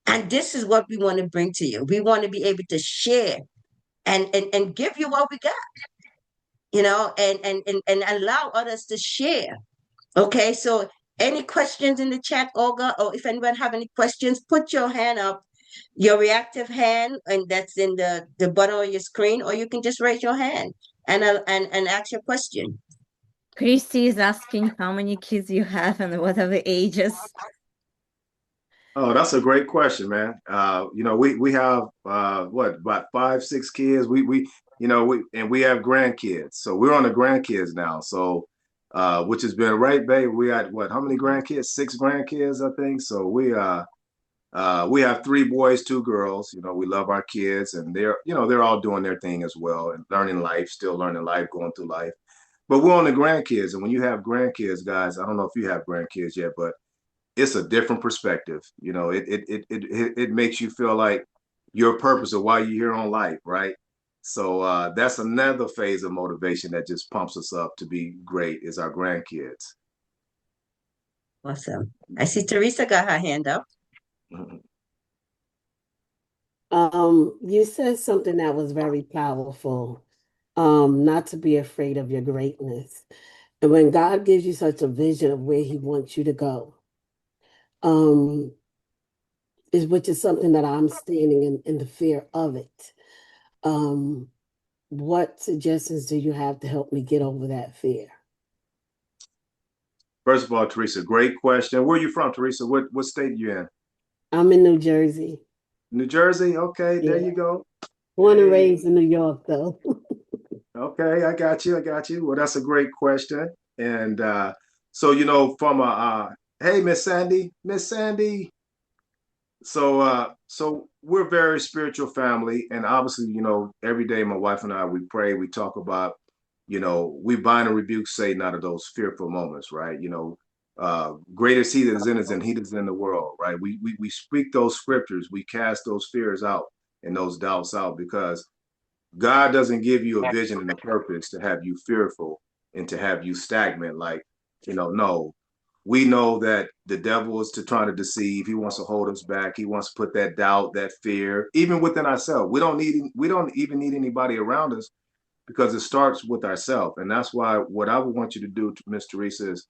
And this is what we want to bring to you. We want to be able to share and give you what we got, and allow others to share. Okay, so any questions in the chat, Olga, or if anyone have any questions, put your hand up, your reactive hand, and that's in the bottom of your screen, or you can just raise your hand and ask your question. Christy is asking how many kids you have and what are the ages. Oh, that's a great question, man. We have about 5, 6 kids. We have grandkids. So we're on the grandkids now. So which has been right, babe. We got how many grandkids? 6 grandkids, I think. So we have 3 boys, 2 girls. We love our kids, and they're all doing their thing as well and still learning life, going through life. But we're on the grandkids, and when you have grandkids, guys, I don't know if you have grandkids yet, but it's a different perspective. It makes you feel like your purpose of why you're here on life, right? So that's another phase of motivation that just pumps us up to be great is our grandkids. Awesome. I see Teresa got her hand up. You said something that was very powerful, not to be afraid of your greatness. And when God gives you such a vision of where he wants you to go, which is something that I'm standing in the fear of it. What suggestions do you have to help me get over that fear? First of all, Teresa, great question. Where are you from, Teresa? What state are you in? I'm in New Jersey. New Jersey? Okay, there you go. Born and raised in New York, though. Okay, I got you. Well, that's a great question. And so, from hey, Miss Sandy. So we're a very spiritual family, and obviously, every day my wife and I, we pray, we talk about, we bind and rebuke Satan out of those fearful moments, right? Greater is he that is in us than he that is in the world, right? We speak those scriptures, we cast those fears out and those doubts out, because God doesn't give you a vision and a purpose to have you fearful and to have you stagnant. Like, no, we know that the devil is trying to deceive. He wants to hold us back. He wants to put that doubt, that fear, even within ourselves. We don't even need anybody around us, because it starts with ourselves. And that's why what I would want you to do, Miss Teresa, is,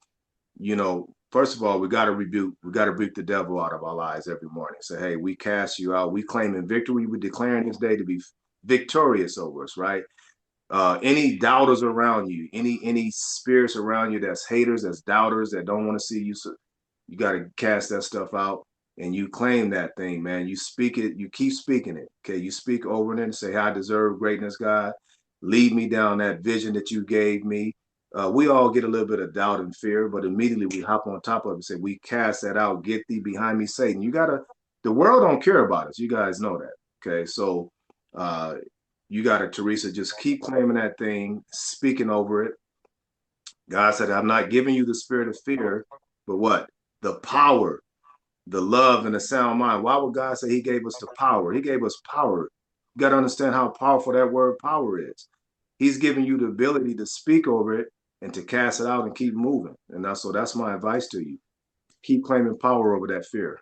first of all, we got to rebuke the devil out of our lives every morning. Say, hey, we cast you out. We claim in victory. We declaring this day to be victorious over us, right? Any doubters around you, any spirits around you that's haters, that's doubters, that don't want to see you, so you got to cast that stuff out, and you claim that thing, man. You speak it, you keep speaking it. Okay, you speak over it and say, hey, I deserve greatness, God. Lead me down that vision that you gave me. We all get a little bit of doubt and fear, but immediately we hop on top of it and say, we cast that out. Get thee behind me, Satan. The world don't care about us. You guys know that. Okay, so you got to, Teresa, just keep claiming that thing, speaking over it. God said, I'm not giving you the spirit of fear, but what? The power, the love, and the sound mind. Why would God say he gave us the power? He gave us power. You got to understand how powerful that word power is. He's giving you the ability to speak over it and to cast it out and keep moving. And that's my advice to you. Keep claiming power over that fear.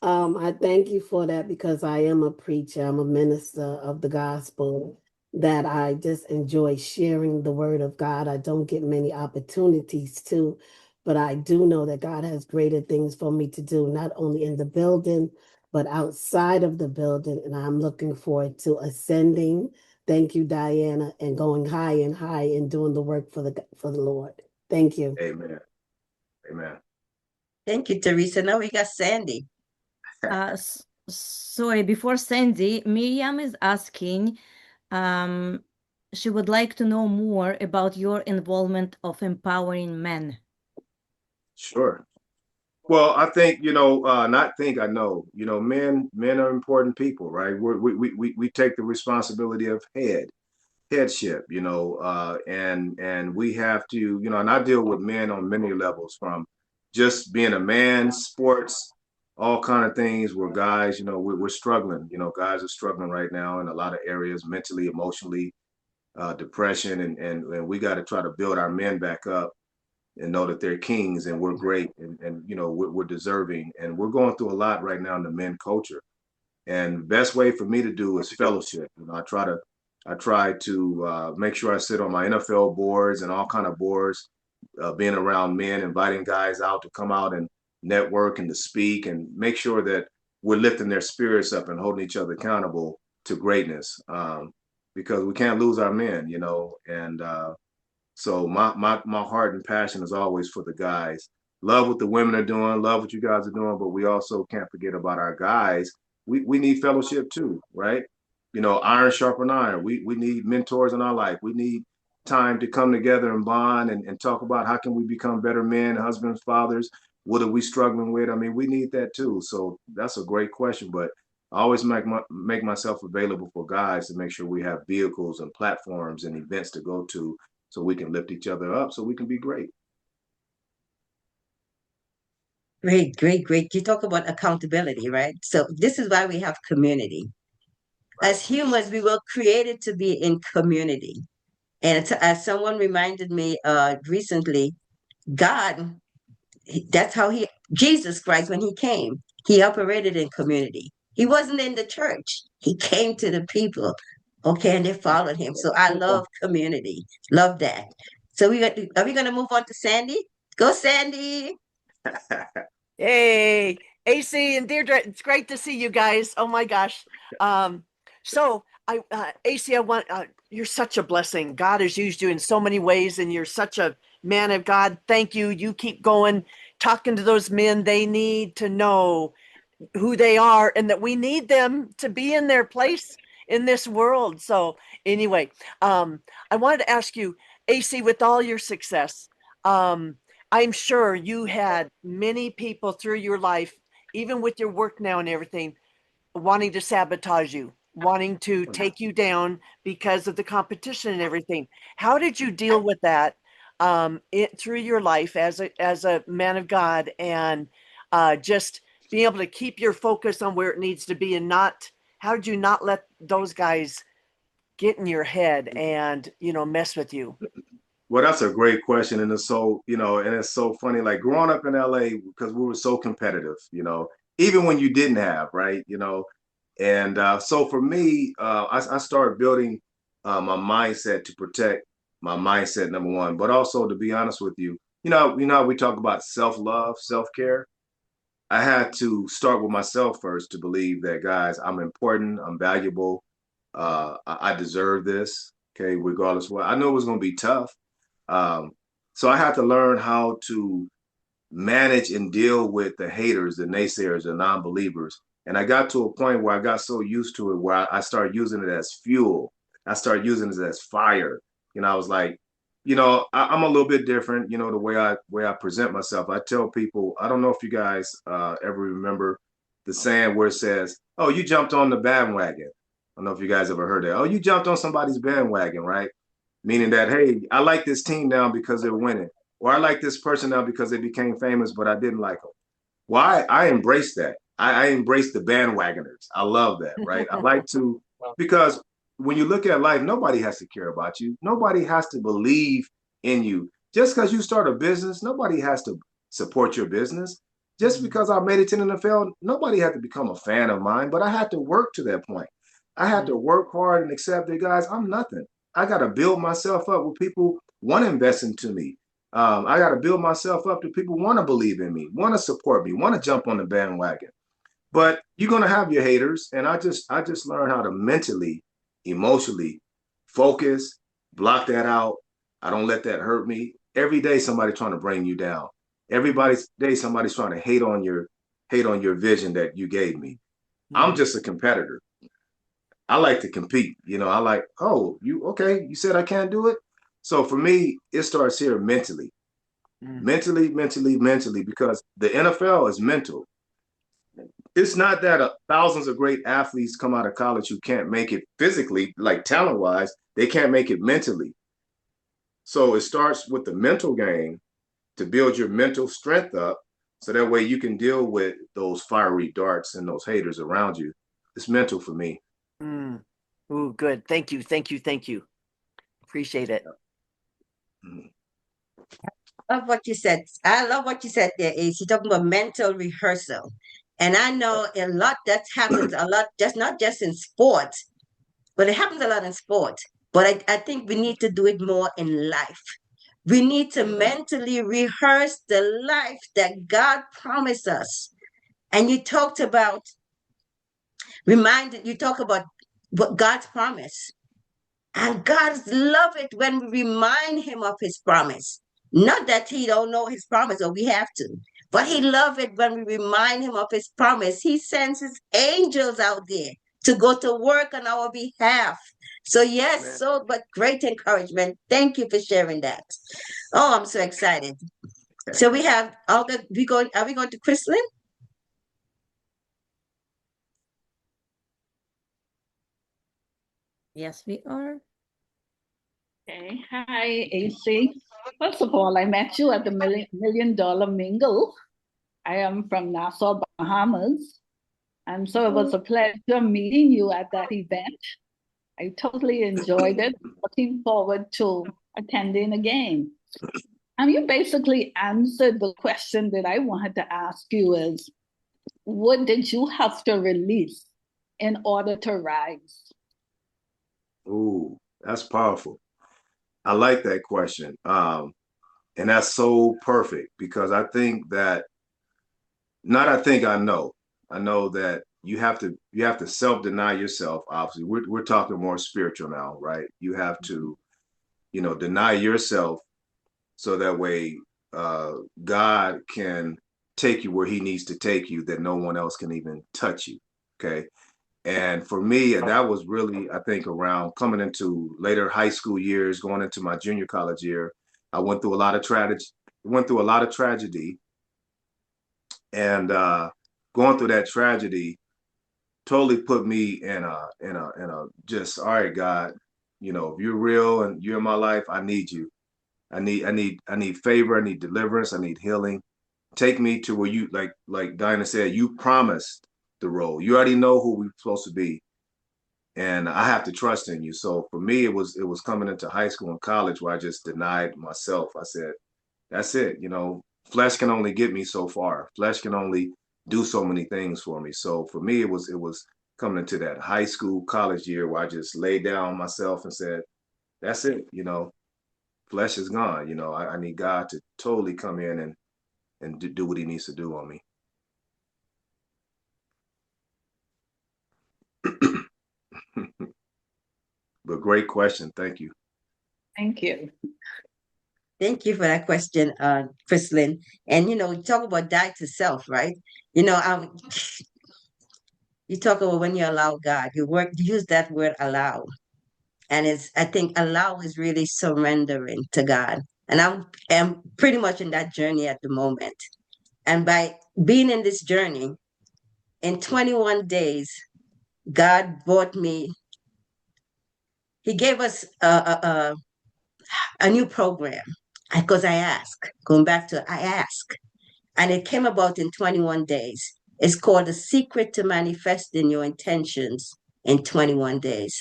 I thank you for that, because I am a preacher. I'm a minister of the gospel. that I just enjoy sharing the word of God. I don't get many opportunities to, but I do know that God has greater things for me to do, not only in the building, but outside of the building. And I'm looking forward to ascending. Thank you, Diana, and going high and high and doing the work for the Lord. Thank you. Amen. Amen. Thank you, Teresa. Now we got Sandy. Sorry, before Sandy, Miriam is asking, she would like to know more about your involvement of empowering men. Sure. Well, I think, not think, I know, men are important people, right? We take the responsibility of headship, and we have to, and I deal with men on many levels, from just being a man, sports, all kind of things where guys, we're struggling, guys are struggling right now in a lot of areas, mentally, emotionally, depression, and we got to try to build our men back up and know that they're kings and we're great, and we're deserving, and we're going through a lot right now in the men culture. And the best way for me to do is fellowship. I try to make sure I sit on my NFL boards and all kind of boards, being around men, inviting guys out to come out and network and to speak and make sure that we're lifting their spirits up and holding each other accountable to greatness, because we can't lose our men, and so my heart and passion is always for the guys. Love what the women are doing, love what you guys are doing, but we also can't forget about our guys. We need fellowship too, right? Iron sharpen iron. We need mentors in our life. We need time to come together and bond and talk about how can we become better men, husbands, fathers. What are we struggling with? I mean, we need that too. So that's a great question, but I always make myself available for guys to make sure we have vehicles and platforms and events to go to so we can lift each other up so we can be great. Great, great, great. You talk about accountability, right? So this is why we have community. As humans, we were created to be in community. And as someone reminded me recently, God, that's how Jesus Christ, when he came, he operated in community. He wasn't in the church. He came to the people, okay, and they followed him. So I love community. Love that. So are we going to move on to Sandy? Go, Sandy. Hey, AC and Deirdre, it's great to see you guys. Oh my gosh. So AC, you're such a blessing. God has used you in so many ways, and you're such a man of God. Thank you. You keep going, talking to those men. They need to know who they are and that we need them to be in their place in this world. So anyway, I wanted to ask you, AC, with all your success, I'm sure you had many people through your life, even with your work now and everything, wanting to sabotage you, wanting to take you down because of the competition and everything. How did you deal with that through your life as a man of God, and just being able to keep your focus on where it needs to be, and how did you not let those guys get in your head and mess with you? Well, that's a great question, and it's so and it's so funny. Like growing up in LA, because we were so competitive, even when you didn't have, right, and so for me, I started building my mindset to protect my mindset, number one, but also to be honest with you, we talk about self-love, self-care. I had to start with myself first to believe that, guys, I'm important, I'm valuable, I deserve this. Okay, regardless of what. I know it was going to be tough. So I had to learn how to manage and deal with the haters, the naysayers, the non-believers. And I got to a point where I got so used to it where I started using it as fuel. I started using it as fire. I was like, I'm a little bit different, the way I present myself. I tell people, I don't know if you guys ever remember the saying where it says, oh, you jumped on the bandwagon. I don't know if you guys ever heard that. Oh, you jumped on somebody's bandwagon, right? Meaning that, hey, I like this team now because they're winning, or I like this person now because they became famous, but I didn't like them. Well, I embrace that. I embrace the bandwagoners. I love that, right? I like to, because when you look at life, nobody has to care about you. Nobody has to believe in you. Just because you start a business, nobody has to support your business. Just because I made it to the NFL, nobody had to become a fan of mine, but I had to work to that point. I have to work hard and accept that, guys, I'm nothing. I got to build myself up with people want to invest into me. I got to build myself up to people want to believe in me, want to support me, want to jump on the bandwagon. But you're gonna have your haters, and I just learned how to mentally, emotionally focus, block that out. I don't let that hurt me. Every day somebody's trying to bring you down. Everybody's day somebody's trying to hate on your vision that you gave me. I'm just a competitor. I like to compete. I like, oh, you okay, you said I can't do it. So for me, it starts here mentally. Mentally, because the NFL is mental. It's not that thousands of great athletes come out of college who can't make it physically, like talent wise, they can't make it mentally. So it starts with the mental game to build your mental strength up so that way you can deal with those fiery darts and those haters around you. It's mental for me. Ooh, good. Thank you. Thank you. Thank you. Appreciate it. Love what you said. I love what you said there, Ace. You're talking about mental rehearsal. And I know a lot that happens a lot, just not just in sports, but it happens a lot in sports. But I think we need to do it more in life. We need to mentally rehearse the life that God promised us. And you talked about, you talk about what God's promise. And God love it when we remind him of his promise. Not that he don't know his promise or we have to, but he love it when we remind him of his promise. He sends his angels out there to go to work on our behalf. So yes, but great encouragement. Thank you for sharing that. Oh, I'm so excited. So we have Olga, are we going to Chrislyn? Yes, we are. Okay. Hi, AC. First of all, I met you at the Million Dollar Mingle. I am from Nassau, Bahamas. And so it was a pleasure meeting you at that event. I totally enjoyed it. Looking forward to attending again. And you basically answered the question that I wanted to ask you is, what did you have to release in order to rise? Ooh, that's powerful. I like that question. And that's so perfect because I think that I know. I know that you have to self-deny yourself. Obviously, we're talking more spiritual now, right? You have to, deny yourself so that way God can take you where he needs to take you that no one else can even touch you. Okay. And for me, that was really, I think, around coming into later high school years, going into my junior college year. I went through a lot of tragedy, and going through that tragedy totally put me in a just, all right, God, if you're real and you're in my life, I need you. I need favor. I need deliverance. I need healing. Take me to where you, like Dinah said, you promised the role. You already know who we're supposed to be, and I have to trust in you. So for me, it was coming into high school and college where I just denied myself. I said, that's it. Flesh can only get me so far. Flesh can only do so many things for me. So for me, it was coming into that high school, college year where I just laid down myself and said, that's it. Flesh is gone. I need God to totally come in and do what he needs to do on me. But great question. Thank you. Thank you. Thank you for that question, Chrislyn. And you talk about die to self, right? You talk about when you allow God, use that word allow. And I think allow is really surrendering to God. And am pretty much in that journey at the moment. And by being in this journey, in 21 days, God brought me, he gave us a new program because I asked, and it came about in 21 days. It's called The Secret to Manifesting Your Intentions in 21 days.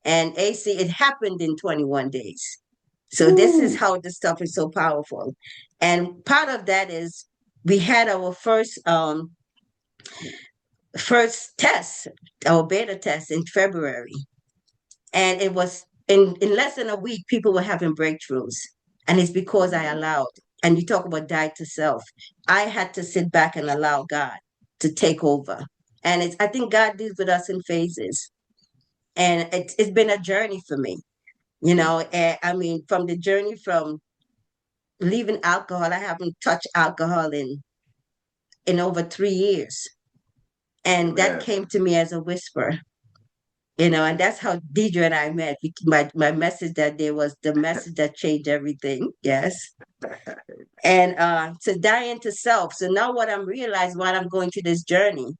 And AC, it happened in 21 days. So this is how this stuff is so powerful. And part of that is we had our first first test, our beta test in February. And it was in less than a week, people were having breakthroughs. And it's because I allowed, and you talk about die to self. I had to sit back and allow God to take over. And I think God deals with us in phases. And it's been a journey for me, and I mean, from the journey from leaving alcohol, I haven't touched alcohol in over 3 years. And that Amen. came to me as a whisper, and that's how Deidre and I met. My message that day was the message that changed everything. Yes. And to die into self. So now what I'm realizing while I'm going through this journey,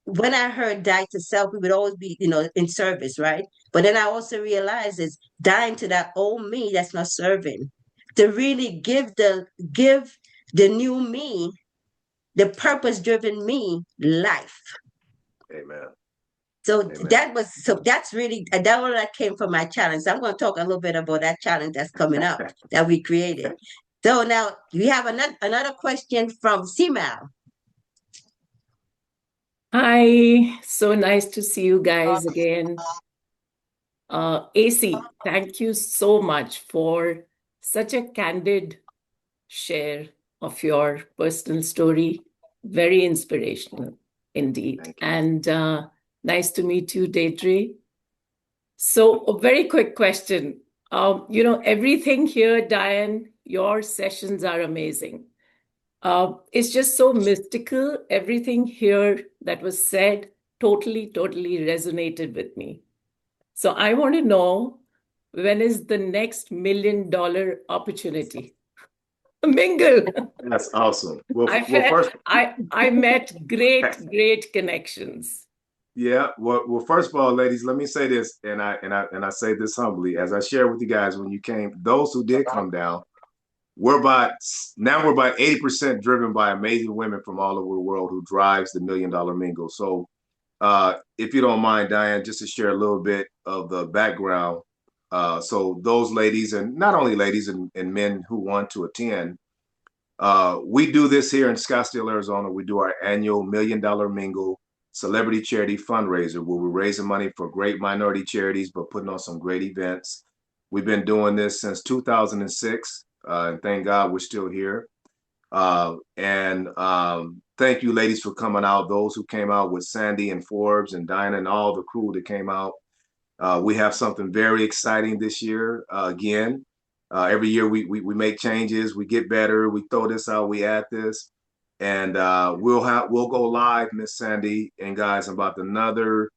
when I heard die to self, we would always be, in service, right? But then I also realized it's dying to that old me that's not serving, to really give the new me, the purpose driven me life. Amen. So Amen. that's really that one that came from my challenge. So I'm going to talk a little bit about that challenge that's coming up that we created. So now we have another question from CMAL. Hi, so nice to see you guys again. AC, thank you so much for such a candid share of your personal story. Very inspirational indeed. And nice to meet you, Deidre. So a very quick question. Everything here, Diane, your sessions are amazing. It's just so mystical. Everything here that was said totally resonated with me. So I want to know, when is the next $1 million opportunity? Mingle. That's awesome. I met great connections. Yeah. Well, first of all, ladies, let me say this, and I say this humbly, as I shared with you guys when you came. Those who did come down, we're about 80% driven by amazing women from all over the world who drives the $1 Million Mingle. So, if you don't mind, Diane, just to share a little bit of the background. So those ladies, and not only ladies and men who want to attend, we do this here in Scottsdale, Arizona. We do our annual $1 Million Mingle celebrity charity fundraiser where we're raising money for great minority charities, but putting on some great events. We've been doing this since 2006, and thank God we're still here. And thank you, ladies, for coming out. Those who came out with Sandy and Forbes and Diana and all the crew that came out. We have something very exciting this year. Again, every year we make changes, we get better, we throw this out, we add this, and we'll go live, Miss Sandy and guys, in about another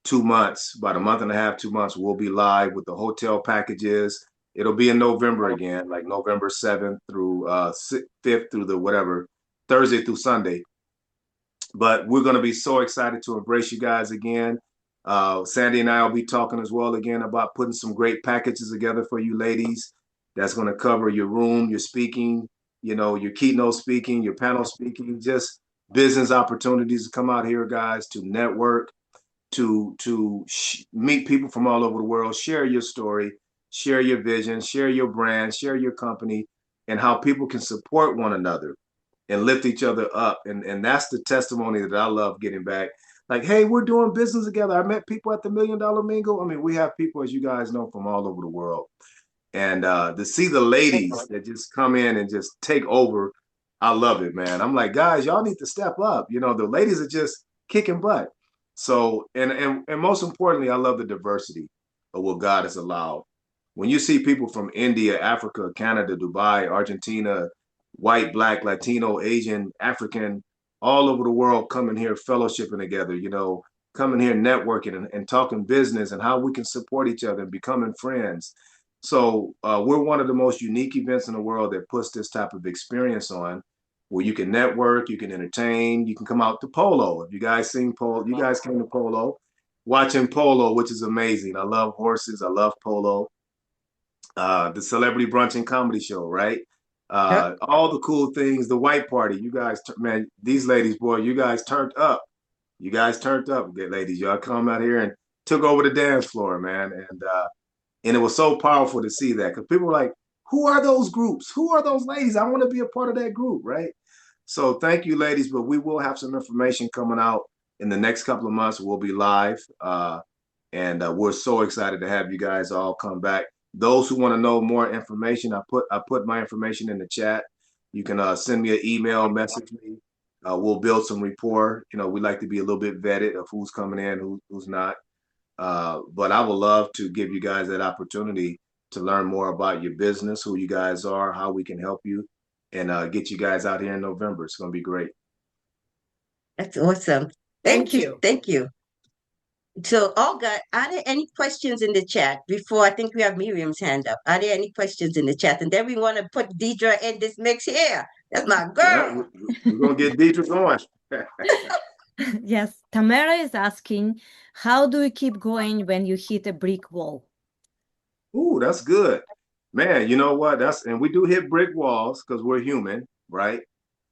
2 months, about a month and a half, 2 months. We'll be live with the hotel packages. It'll be in November again, like November 7th through 5th through the whatever, Thursday through Sunday. But we're going to be so excited to embrace you guys again. Sandy and I will be talking as well again about putting some great packages together for you ladies. That's going to cover your room, your speaking, your keynote speaking, your panel speaking, just business opportunities to come out here, guys, to network, to meet people from all over the world, share your story, share your vision, share your brand, share your company, and how people can support one another and lift each other up. And that's the testimony that I love getting back. Like, hey, we're doing business together. I met people at the $1 Million Mingle. I mean, we have people, as you guys know, from all over the world. And to see the ladies that just come in and just take over, I love it, man. I'm like, guys, y'all need to step up. The ladies are just kicking butt. So, and most importantly, I love the diversity of what God has allowed. When you see people from India, Africa, Canada, Dubai, Argentina, white, black, Latino, Asian, African, all over the world coming here, fellowshipping together, coming here, networking and talking business and how we can support each other and becoming friends. So we're one of the most unique events in the world that puts this type of experience on, where you can network, you can entertain, you can come out to polo. If you guys seen polo, you guys came to polo, watching polo, which is amazing. I love horses. I love polo. The celebrity brunch and comedy show, right? All the cool things, the white party. You guys, man, these ladies, boy, you guys turned up. You guys turned up, good ladies. Y'all come out here and took over the dance floor, man. And it was so powerful to see that, because people were like, who are those groups? Who are those ladies? I want to be a part of that group, right? So thank you, ladies. But we will have some information coming out in the next couple of months. We'll be live. And we're so excited to have you guys all come back. Those who want to know more information, I put my information in the chat. You can send me an email, message me. We'll build some rapport. We like to be a little bit vetted of who's coming in, who's not. But I would love to give you guys that opportunity to learn more about your business, who you guys are, how we can help you, and get you guys out here in November. It's going to be great. That's awesome. Thank you. Thank you. So, Olga, are there any questions in the chat before? I think we have Miriam's hand up. Are there any questions in the chat? And then we want to put Deidre in this mix here. That's my Yeah, girl. we're going to get Deidre going. Yes, Tamara is asking, how do you keep going when you hit a brick wall? Ooh, that's good. Man, you know what? And we do hit brick walls because we're human, right?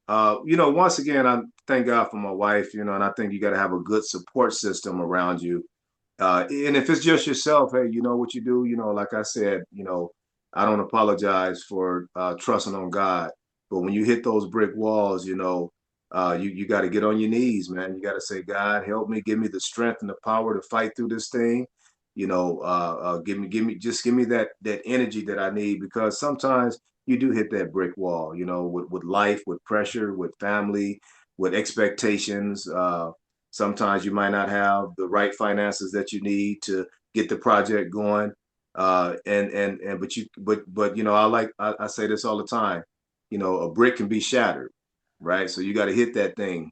Once again, I thank God for my wife, and I think you got to have a good support system around you. And if it's just yourself, hey, you know what you do, like I said, I don't apologize for trusting on God. But when you hit those brick walls, you got to get on your knees, man. You got to say, God, help me, give me the strength and the power to fight through this thing. Give me that energy that I need, because sometimes you do hit that brick wall, with life, with pressure, with family, with expectations. Sometimes you might not have the right finances that you need to get the project going. I say this all the time, a brick can be shattered, right? So you got to hit that thing.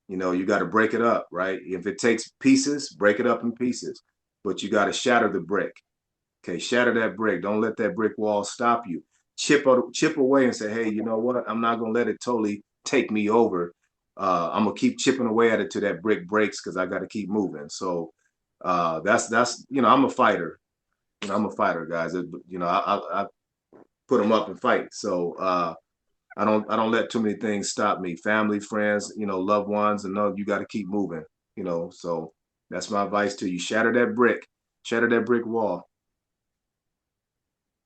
You got to break it up, right? If it takes pieces, break it up in pieces, but you got to shatter the brick. Okay, shatter that brick. Don't let that brick wall stop you. Chip away and say, hey, you know what? I'm not gonna let it totally take me over. I'm gonna keep chipping away at it till that brick breaks, because I got to keep moving. So that's I'm a fighter. I'm a fighter, guys. I put them up and fight. So I don't let too many things stop me. Family, friends, loved ones, and no, you got to keep moving. So that's my advice to you. Shatter that brick wall.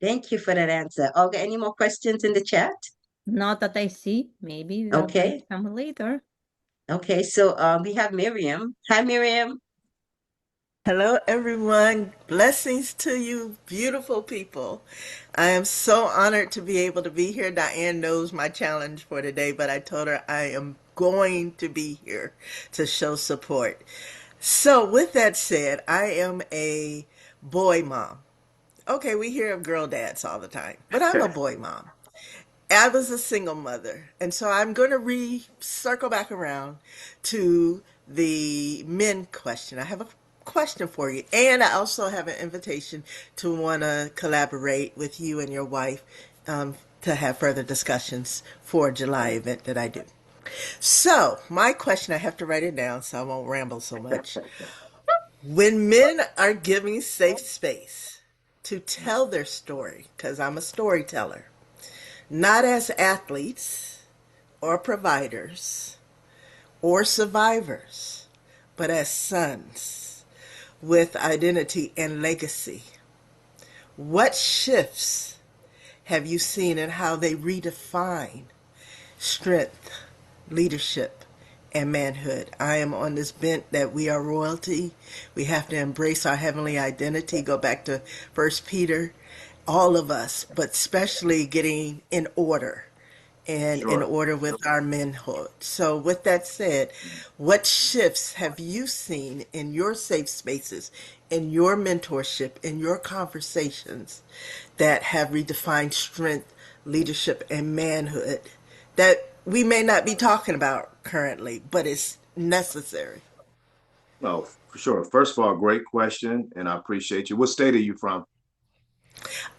Thank you for that answer. Olga, any more questions in the chat? Not that I see. Maybe they'll Okay. come later. Okay, so we have Miriam. Hi, Miriam. Hello, everyone. Blessings to you, beautiful people. I am so honored to be able to be here. Diane knows my challenge for today, but I told her I am going to be here to show support. So, with that said, I am a boy mom. Okay, we hear of girl dads all the time, but I'm a boy mom. I was a single mother, and so I'm going to circle back around to the men question. I have a question for you, and I also have an invitation to want to collaborate with you and your wife to have further discussions for a July event that I do. So, my question, I have to write it down so I won't ramble so much. When men are giving safe space to tell their story, because I'm a storyteller, not as athletes or providers or survivors, but as sons with identity and legacy. What shifts have you seen in how they redefine strength, leadership, and manhood? I am on this bent that we are royalty. We have to embrace our heavenly identity. Go back to 1 Peter. All of us, but especially getting in order and in order with our manhood. So with that said, what shifts have you seen in your safe spaces, in your mentorship, in your conversations that have redefined strength, leadership, and manhood that we may not be talking about currently, but it's necessary? Oh, for sure. First of all, great question, and I appreciate you. What state are you from?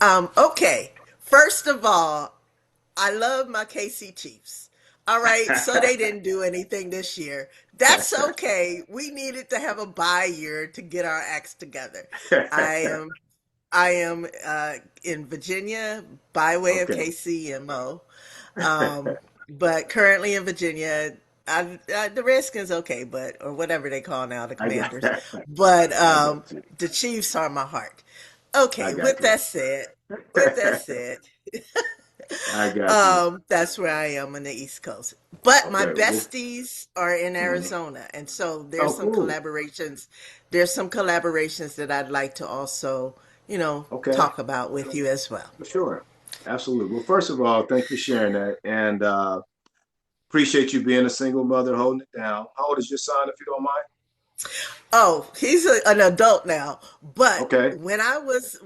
Okay. First of all, I love my KC Chiefs. All right, so they didn't do anything this year. That's okay. We needed to have a bye year to get our acts together. I am I am in Virginia by way of Okay. KCMO, but currently in Virginia. The Redskins, okay, but or whatever they call now the I got Commanders, but I got you. the Chiefs are my heart. I Okay, got you. with that said, I got you. That's where I am on the East Coast. But my Okay. Well, besties are in mhm. Arizona, and so there's Oh, some cool. collaborations. There's some collaborations that I'd like to also, Okay. talk about with you as well. For sure. Absolutely. Well, first of all, thanks for sharing that. And appreciate you being a single mother holding it down. How old is your son, if you don't mind? Oh, he's an adult now, but Okay. when I was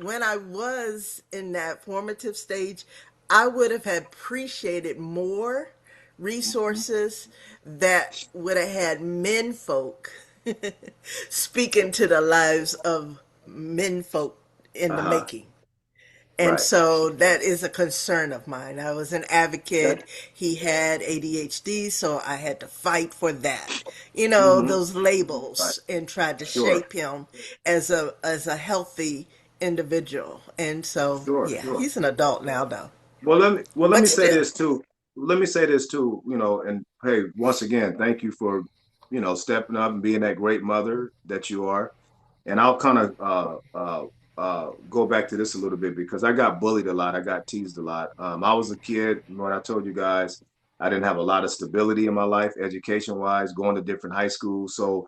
in that formative stage, I would have appreciated more resources that would have had men folk speaking to the lives of men folk in the Uh-huh. making. And Right. so that is a concern of mine. I was an advocate. Okay. He had ADHD, so I had to fight for that. Mm-hmm. Those Right. labels, and tried to Sure. shape him as a healthy individual. And so, Sure. yeah, Sure. he's an adult now though. Well, let me But say still. this too. Let me say this too, and hey, once again, thank you for, stepping up and being that great mother that you are. And I'll kind of go back to this a little bit because I got bullied a lot. I got teased a lot. I was a kid when I told you guys I didn't have a lot of stability in my life, education wise, going to different high schools. So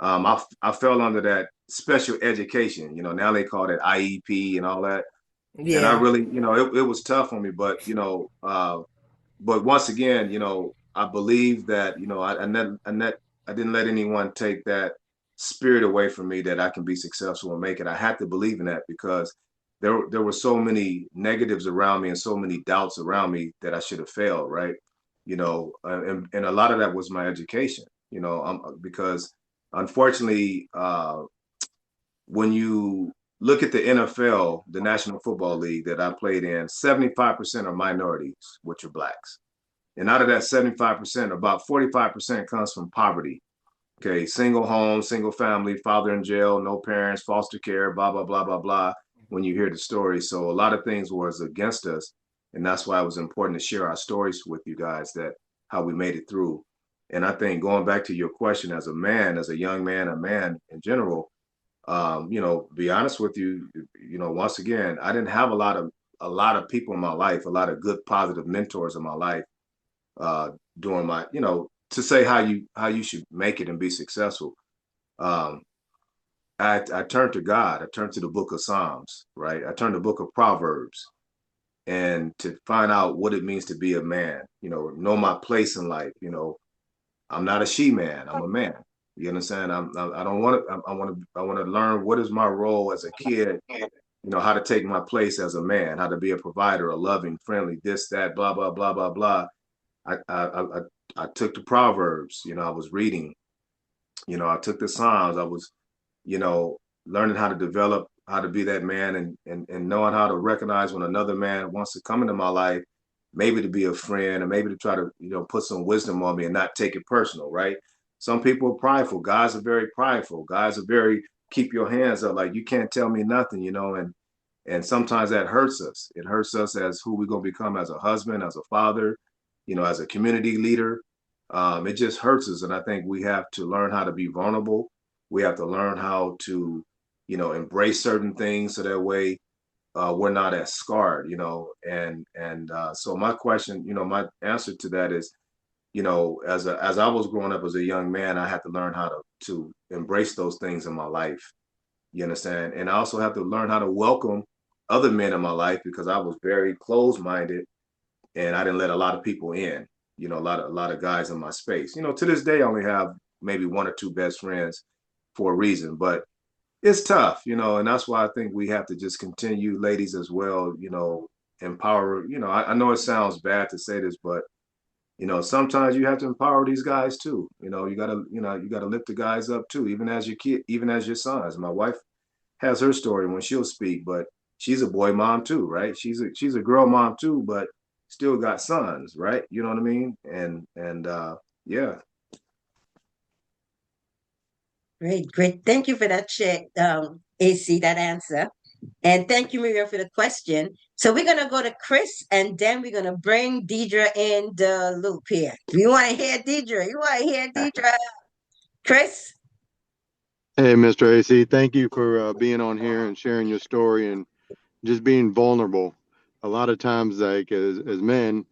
I fell under that special education. Now they call it IEP and all that. And I Yeah. really, it was tough on me, but once again, I believe that, I didn't let anyone take that spirit away from me that I can be successful and make it. I had to believe in that because there were so many negatives around me and so many doubts around me that I should have failed, right? And a lot of that was my education, because unfortunately, when you look at the NFL, the National Football League that I played in, 75% are minorities, which are blacks. And out of that 75%, about 45% comes from poverty. Okay, single home, single family, father in jail, no parents, foster care, blah, blah, blah, blah, blah, when you hear the story. So a lot of things was against us. And that's why it was important to share our stories with you guys, that how we made it through. And I think going back to your question, as a man, as a young man, a man in general, be honest with you, once again, I didn't have a lot of people in my life, a lot of good positive mentors in my life, uh, during my, to say how you should make it and be successful. Um, I turned to God. I turned to the book of Psalms, right? I turned to the book of Proverbs, and to find out what it means to be a man. Know my place in life. I'm not a she man. I'm a man. You understand? I don't want to. I want to learn what is my role as a kid. How to take my place as a man. How to be a provider, a loving, friendly, this, that, blah, blah, blah, blah, blah. I took the Proverbs. I was reading. I took the Psalms. I was, you know, learning how to develop, how to be that man, and knowing how to recognize when another man wants to come into my life, maybe to be a friend, and maybe to try to, put some wisdom on me and not take it personal, right? Some people are prideful. Guys are very prideful. Guys are very keep your hands up, like you can't tell me nothing, and sometimes that hurts us. It hurts us as who we're gonna become as a husband, as a father, as a community leader. It just hurts us, and I think we have to learn how to be vulnerable. We have to learn how to, embrace certain things so that way we're not as scarred, so my question, my answer to that is, as I was growing up as a young man, I had to learn how to embrace those things in my life. You understand? And I also have to learn how to welcome other men in my life because I was very closed minded and I didn't let a lot of people in. A lot of guys in my space. To this day, I only have maybe one or two best friends for a reason, but it's tough, and that's why I think we have to just continue, ladies as well. Empower. I know it sounds bad to say this, but sometimes you have to empower these guys too. You gotta lift the guys up too, even as your kid, even as your sons. My wife has her story when she'll speak, but she's a boy mom too, right? She's a girl mom too, but still got sons, right? You know what I mean? And yeah. Great, great. Thank you for that check, AC, that answer. And thank you, Miriam, for the question. So we're gonna go to Chris, and then we're gonna bring Deidre in the loop here. You want to hear Deidre? You want to hear Deidre? Chris? Hey, Mr. AC, thank you for being on here and sharing your story and just being vulnerable. a lot of times, like as men,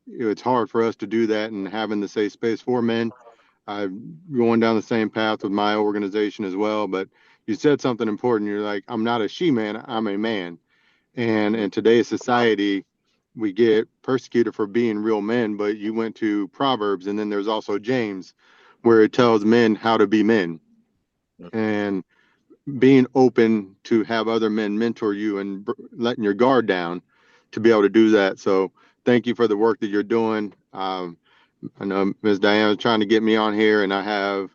it's hard for us to do that, and having the safe space for men. I'm going down the same path with my organization as well. But you said something important. You're like, I'm not a she-man, I'm a man. And in today's society, we get persecuted for being real men, but you went to Proverbs, and then there's also James, where it tells men how to be men. And being open to have other men mentor you and letting your guard down to be able to do that. So thank you for the work that you're doing. I know Ms. Diane was trying to get me on here, and I have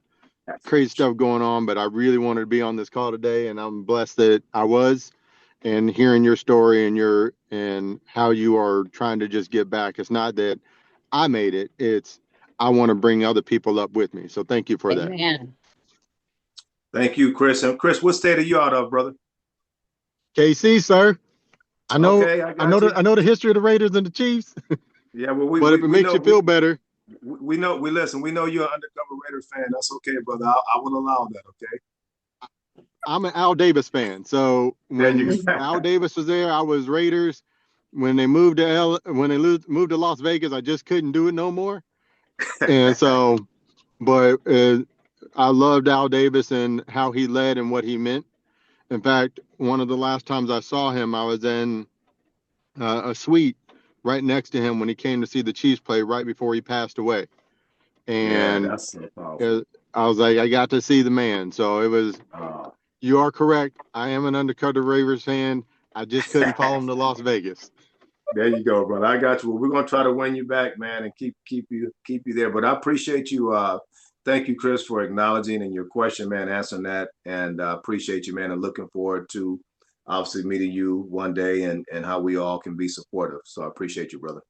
crazy stuff going on, but I really wanted to be on this call today, and I'm blessed that I was. And hearing your story and how you are trying to just get back. It's not that I made it, it's I want to bring other people up with me. So thank you for that. Amen. Thank you, Chris. And Chris, what state are you out of, brother? KC, sir. I know Okay, I got you. I know the history of the Raiders and the Chiefs. Yeah, well, But if it makes you feel better, we know. We listen. We know you're an undercover Raider fan. That's okay, brother. I will allow that. Okay. I'm an Al Davis fan. So when Al Davis was there, I was Raiders. When they moved to moved to Las Vegas, I just couldn't do it no more. And so, but I loved Al Davis and how he led and what he meant. In fact, one of the last times I saw him, I was in a suite right next to him when he came to see the Chiefs play right before he passed away. And yeah, that's so powerful. I was like, I got to see the man. So it was, you are correct. I am an undercover Raiders fan. I just couldn't follow him to Las Vegas. There you go, brother. I got you. Well, we're gonna try to win you back, man, and keep you there. But I appreciate you. Thank you, Chris, for acknowledging and your question, man, answering that, and appreciate you, man, and looking forward to obviously meeting you one day and how we all can be supportive. So I appreciate you, brother.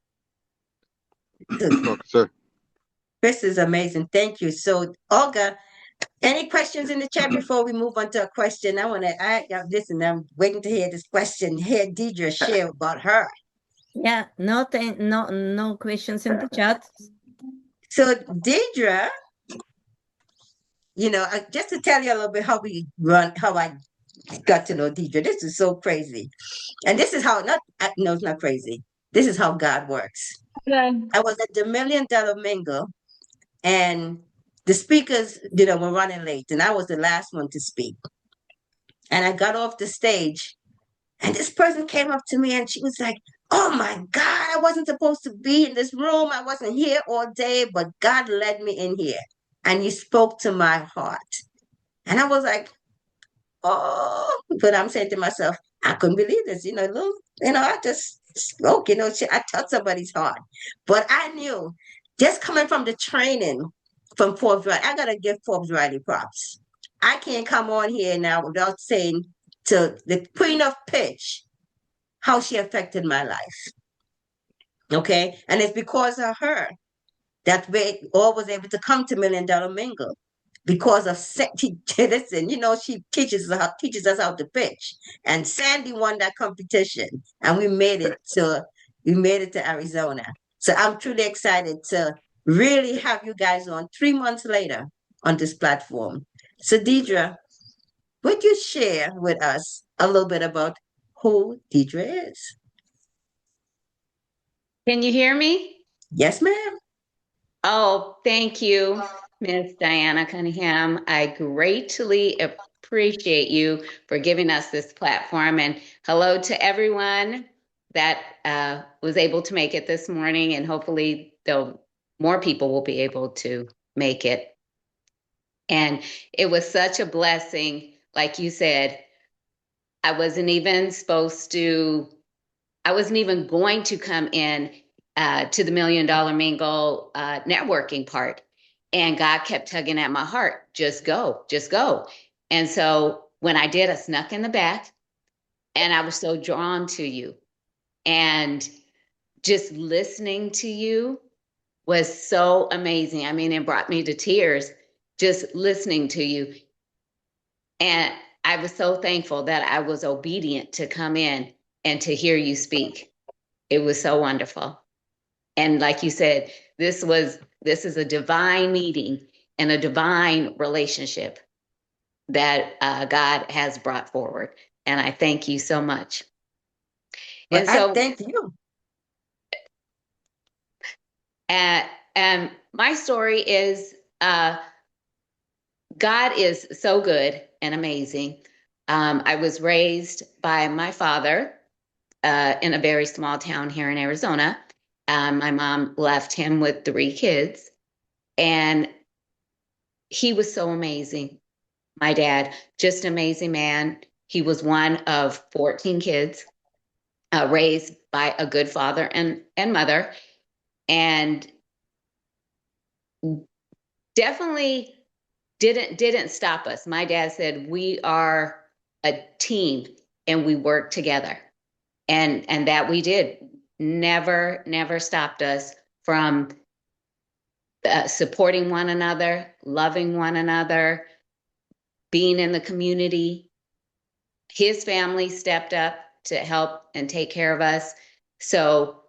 Welcome, sir. Chris is amazing. Thank you. So, Olga, any questions in the chat before we move on to a question? Listen, I'm waiting to hear this question. Hear Deidre share about her. Yeah, no questions in the chat. So, Deidre, just to tell you a little bit how I got to know Deidre. This is so crazy. And this is how, no, it's not crazy. This is how God works. Yeah. I was at the $1 Million Mingle, and the speakers, were running late, and I was the last one to speak. And I got off the stage, and this person came up to me, and she was like, "Oh my God, I wasn't supposed to be in this room. I wasn't here all day, but God led me in here, and you spoke to my heart." And I was like, "Oh," but I'm saying to myself, I couldn't believe this. I just spoke. I touched somebody's heart, but I knew, just coming from the training from Forbes Riley, I gotta give Forbes Riley props. I can't come on here now without saying to the queen of pitch how she affected my life. Okay, and it's because of her that we all was able to come to $1 Million Mingle. Because of listen, she teaches us how to pitch, and Sandy won that competition, and we made it to Arizona. So I'm truly excited to really have you guys on 3 months later on this platform. So Deidre, would you share with us a little bit about who Deidre is? Can you hear me? Yes, ma'am. Oh, thank you, Ms. Diana Cunningham. I greatly appreciate you for giving us this platform. And hello to everyone that was able to make it this morning. And hopefully, more people will be able to make it. And it was such a blessing. Like you said, I wasn't even going to come in to the $1 Million Mingle networking part. And God kept tugging at my heart, just go, just go. And so when I did, I snuck in the back, and I was so drawn to you. And just listening to you was so amazing. I mean, it brought me to tears just listening to you. And I was so thankful that I was obedient to come in and to hear you speak. It was so wonderful. And like you said, this is a divine meeting and a divine relationship that God has brought forward. And I thank you so much. Well, And I so, thank you. and my story is, God is so good and amazing. I was raised by my father in a very small town here in Arizona. My mom left him with 3 kids, and he was so amazing. My dad, just an amazing man. He was one of 14 kids, raised by a good father and mother, and definitely didn't stop us. My dad said we are a team and we work together, and that we did. Never stopped us from supporting one another, loving one another, being in the community. His family stepped up to help and take care of us. So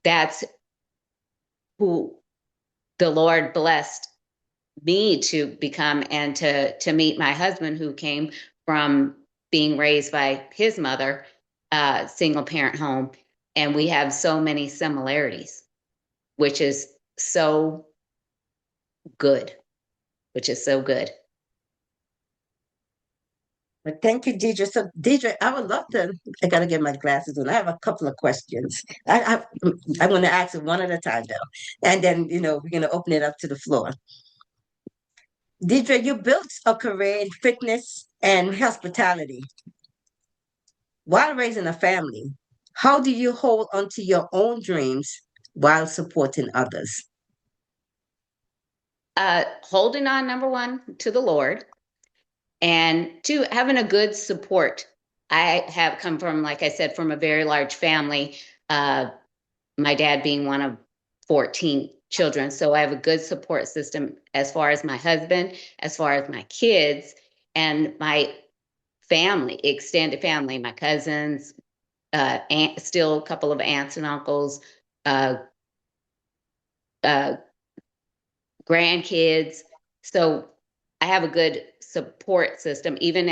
that's who the Lord blessed me to become, and to meet my husband, who came from being raised by his mother, single parent home. And we have so many similarities, which is so good, which is so good. But thank you, Deidre. So, Deidre, I would love to. I gotta get my glasses on. I have a couple of questions. I'm going to ask it one at a time, though, and then we're going to open it up to the floor. Deidre, you built a career in fitness and hospitality while raising a family. How do you hold onto your own dreams while supporting others? Holding on, number one, to the Lord, and two, having a good support. I have come from, like I said, from a very large family. My dad being one of 14 children. So I have a good support system as far as my husband, as far as my kids, and my family, extended family, my cousins, still a couple of aunts and uncles, uh, uh, grandkids. So I have a good support system, even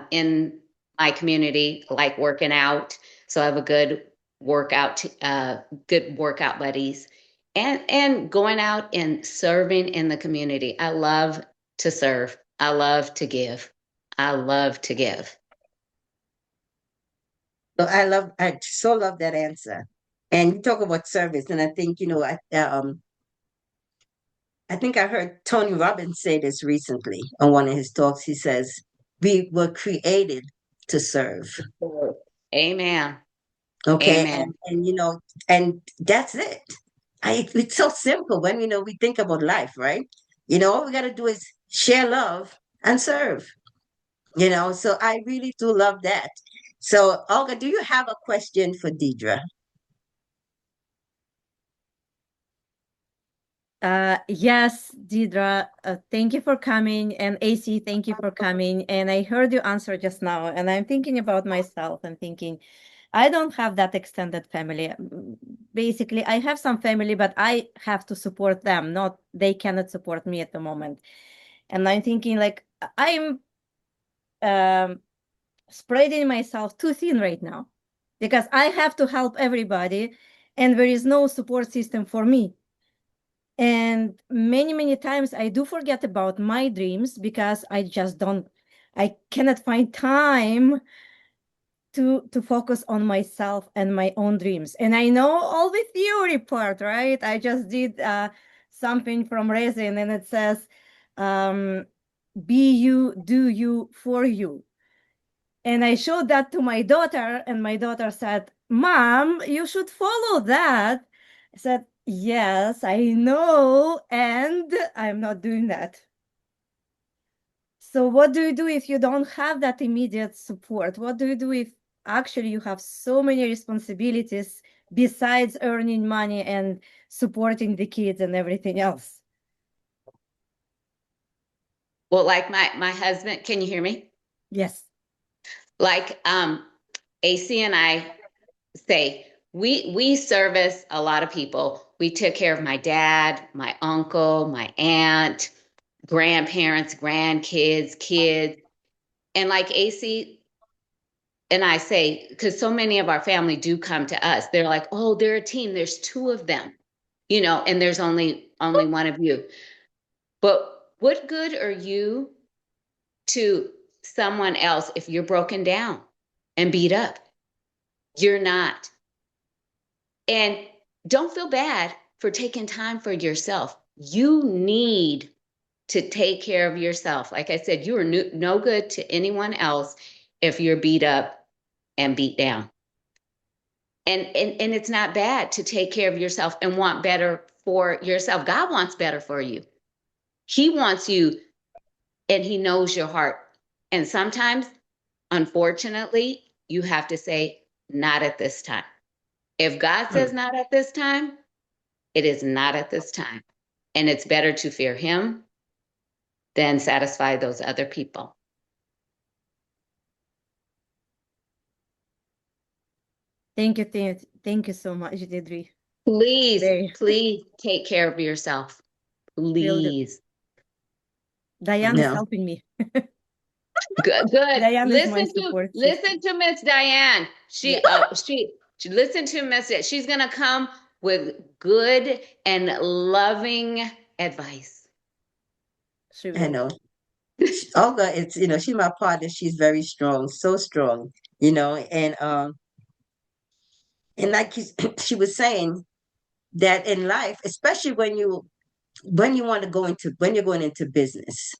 in my community, like working out. So I have a good workout buddies, and going out and serving in the community. I love to serve. I love to give. I love to give. So I so love that answer. And you talk about service, and I think, I think I heard Tony Robbins say this recently on one of his talks. He says, we were created to serve. Amen. Okay. Amen. And and that's it. It's so simple when we think about life, right? All we gotta do is share love and serve. So I really do love that. So Olga, do you have a question for Deidre? Yes, Deidre, thank you for coming. And AC, thank you for coming. And I heard you answer just now, and I'm thinking about myself and thinking, I don't have that extended family. Basically, I have some family, but I have to support them, not they cannot support me at the moment. And I'm thinking like I'm spreading myself too thin right now because I have to help everybody and there is no support system for me. And many times I do forget about my dreams because I cannot find time to focus on myself and my own dreams. And I know all the theory part, right? I just did something from resin, and it says, be you, do you, for you. And I showed that to my daughter, and my daughter said, Mom, you should follow that. I said, yes, I know, and I'm not doing that. So what do you do if you don't have that immediate support? What do you do if actually you have so many responsibilities besides earning money and supporting the kids and everything else? Well, like my husband, can you hear me? Yes. Like AC and I say, we service a lot of people. We took care of my dad, my uncle, my aunt, grandparents, grandkids, kids. And like AC, and I say, because so many of our family do come to us, they're like, oh, they're a team. There's two of them, and there's only one of you. But what good are you to someone else if you're broken down and beat up? You're not. And don't feel bad for taking time for yourself. You need to take care of yourself. Like I said, you are no good to anyone else if you're beat up and beat down. And it's not bad to take care of yourself and want better for yourself. God wants better for you. He wants you, and he knows your heart. And sometimes, unfortunately, you have to say, not at this time. If God says not at this time, it is not at this time. And it's better to fear him than satisfy those other people. Thank you so much, Deidre. Please take care of yourself. Please. Diane is helping me. Good. Diane Listen to Miss Diane. She listen to Miss. She's gonna come with good and loving advice. I know. Olga, it's she's my partner. She's very strong, so strong. And like she was saying that in life, especially when you want to when you're going into business,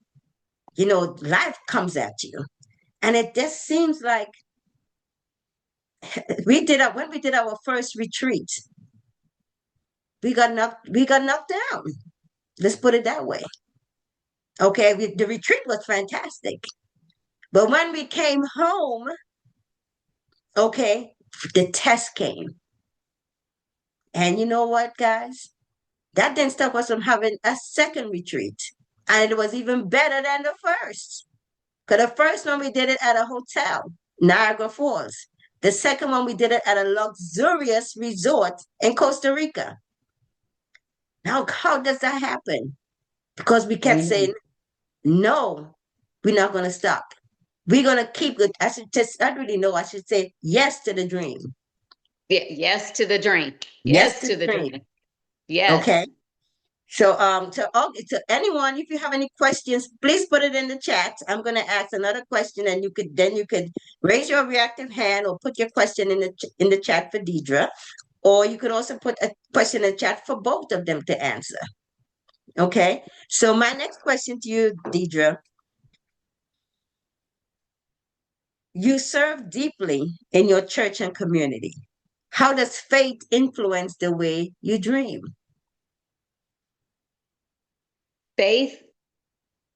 life comes at you, and it just seems like when we did our first retreat, we got knocked down. Let's put it that way. Okay, the retreat was fantastic, but when we came home, okay, the test came, and you know what, guys? That didn't stop us from having a second retreat, and it was even better than the first. Because the first one we did it at a hotel, Niagara Falls. The second one we did it at a luxurious resort in Costa Rica. Now, how does that happen? Because we kept saying, no, we're not going to stop. We're going to keep it. I should say yes to the dream. Yes to the dream. Yes to the dream. Yes. Okay. So, to anyone, if you have any questions, please put it in the chat. I'm going to ask another question, and you could raise your reactive hand or put your question in the chat for Deidre, or you could also put a question in the chat for both of them to answer. Okay. So, my next question to you, Deidre, you serve deeply in your church and community. How does faith influence the way you dream? Faith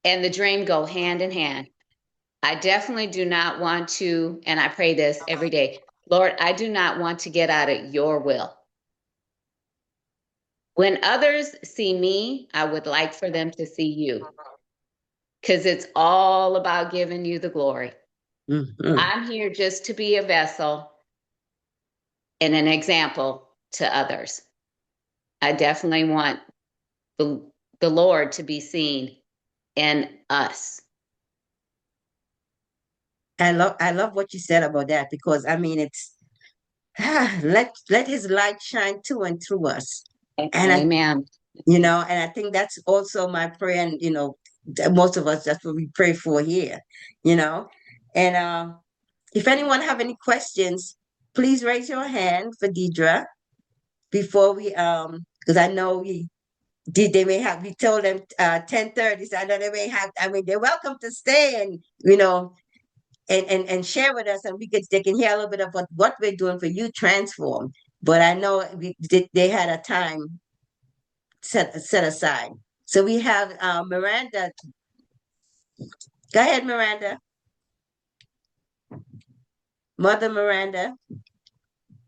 and the dream go hand in hand. I definitely do not want to, and I pray this every day, Lord, I do not want to get out of your will. When others see me, I would like for them to see you, because it's all about giving you the glory. Mm-hmm. I'm here just to be a vessel and an example to others. I definitely want the Lord to be seen in us. I love what you said about that, because I mean it's let his light shine to and through us. And Amen. And I think that's also my prayer, and most of us, that's what we pray for here. And if anyone have any questions, please raise your hand for Deidre before we because I know we told them 10:30, so I know they may have, I mean, they're welcome to stay and and share with us, and they can hear a little bit of what we're doing for you transform. But I know they had a time set aside. So we have Miranda. Go ahead, Miranda. Mother Miranda.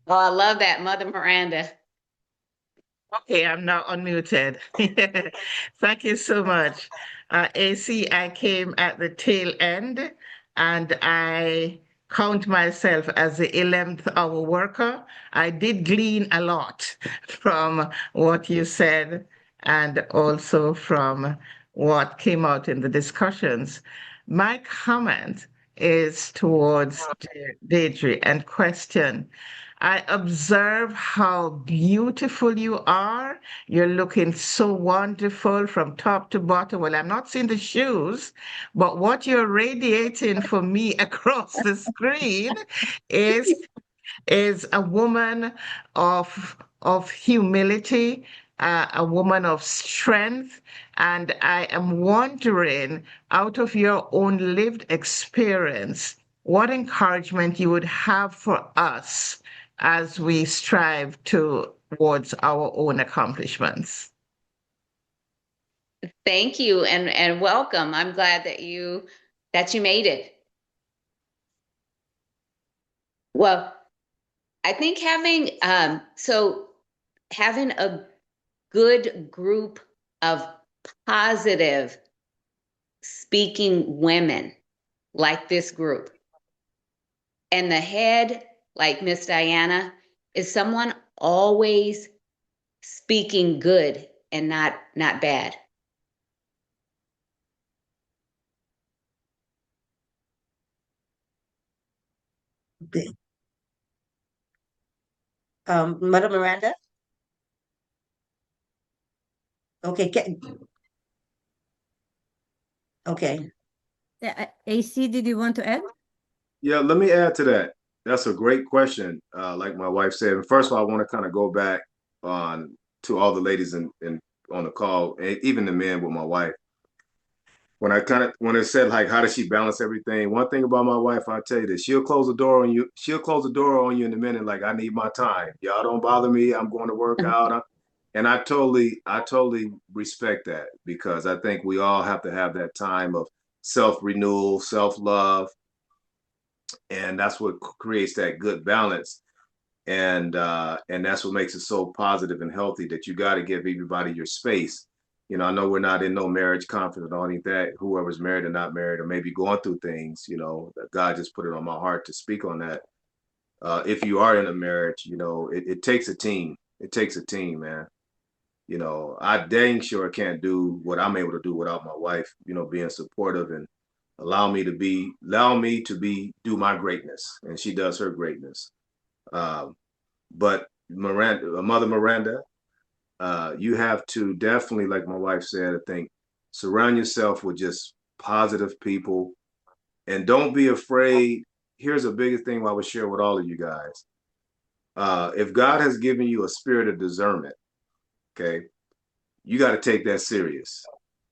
Oh, I love that, Mother Miranda. Okay, I'm now unmuted. Thank you so much. AC, I came at the tail end, and I count myself as the 11th hour worker. I did glean a lot from what you said, and also from what came out in the discussions. My comment is towards Deidre and question. I observe how beautiful you are. You're looking so wonderful from top to bottom. Well, I'm not seeing the shoes, but what you're radiating for me across the screen is is a woman of humility, a woman of strength, and I am wondering, out of your own lived experience, what encouragement you would have for us as we strive towards our own accomplishments. Thank you and welcome. I'm glad that you made it. Well, I think having a good group of positive speaking women like this group, and the head, like Miss Diana, is someone always speaking good and not bad. Okay. Mother Miranda? Okay, okay. AC, did you want to add? Yeah, let me add to that. That's a great question. Like my wife said, and first of all, I want to kind of go back on to all the ladies in on the call, and even the men with my wife. When it said like how does she balance everything? One thing about my wife, I'll tell you this, she'll close the door on you. She'll close the door on you in a minute, like I need my time. Y'all don't bother me. I'm going to work out. And I totally respect that because I think we all have to have that time of self-renewal, self-love, and that's what creates that good balance. And that's what makes it so positive and healthy that you got to give everybody your space. You know, I know we're not in no marriage conference or anything that whoever's married or not married or maybe going through things, you know, that God just put it on my heart to speak on that. If you are in a marriage, you know, it takes a team. It takes a team, man. You know, I dang sure can't do what I'm able to do without my wife, you know, being supportive and allow me to do my greatness. And she does her greatness. Um, but Mother Miranda, you have to definitely, like my wife said, I think, surround yourself with just positive people and don't be afraid. Here's a biggest thing I would share with all of you guys. If God has given you a spirit of discernment, okay, you got to take that serious.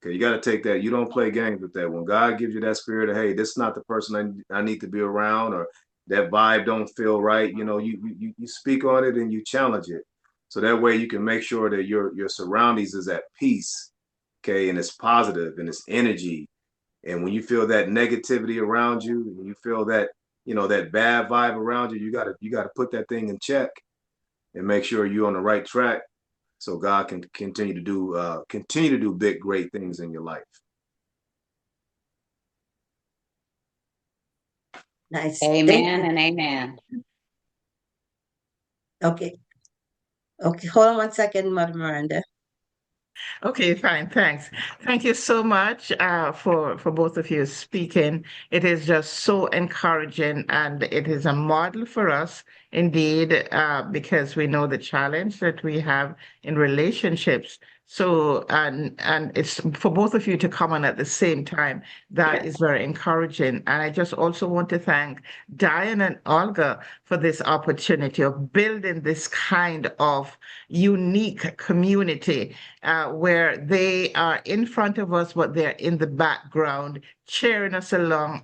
Okay, you got to take that. You don't play games with that. When God gives you that spirit of, hey, this is not the person I need to be around, or that vibe don't feel right, you know, you speak on it and you challenge it. So that way you can make sure that your surroundings is at peace, okay, and it's positive and it's energy. And when you feel that negativity around you, and you feel that, you know, that bad vibe around you, you gotta put that thing in check and make sure you're on the right track so God can continue to do big, great things in your life. Nice. Amen and amen. Okay. Okay. Hold on one second, Mother Miranda. Okay, fine. Thanks. Thank you so much for both of you speaking. It is just so encouraging, and it is a model for us, indeed, because we know the challenge that we have in relationships. So, and it's for both of you to come on at the same time. That is very encouraging. And I just also want to thank Diane and Olga for this opportunity of building this kind of unique community where they are in front of us, but they're in the background, cheering us along,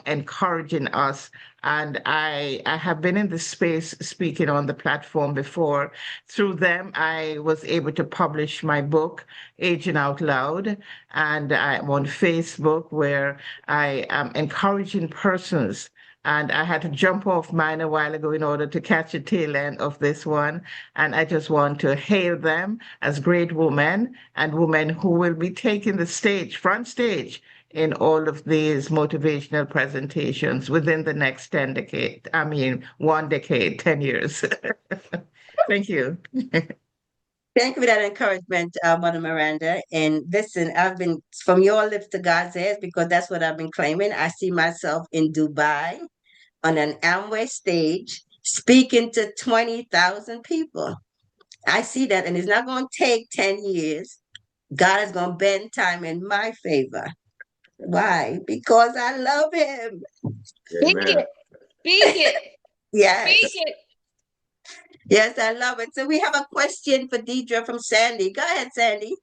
encouraging us. And I have been in this space speaking on the platform before. Through them, I was able to publish my book, Aging Out Loud, and I'm on Facebook where I am encouraging persons. And I had to jump off mine a while ago in order to catch the tail end of this one. And I just want to hail them as great women and women who will be taking the stage, front stage, in all of these motivational presentations within the next 10 decade. I mean, 1 decade, 10 years. Thank you. Thank you for that encouragement, Mother Miranda. And listen, I've been from your lips to God's ears because that's what I've been claiming. I see myself in Dubai on an Amway stage speaking to 20,000 people. I see that, and it's not going to take 10 years. God is going to bend time in my favor. Why? Because I love him. Speak Amen. it, speak it, speak Yes. it. Yes, I love it. So we have a question for Deidre from Sandy. Go ahead, Sandy.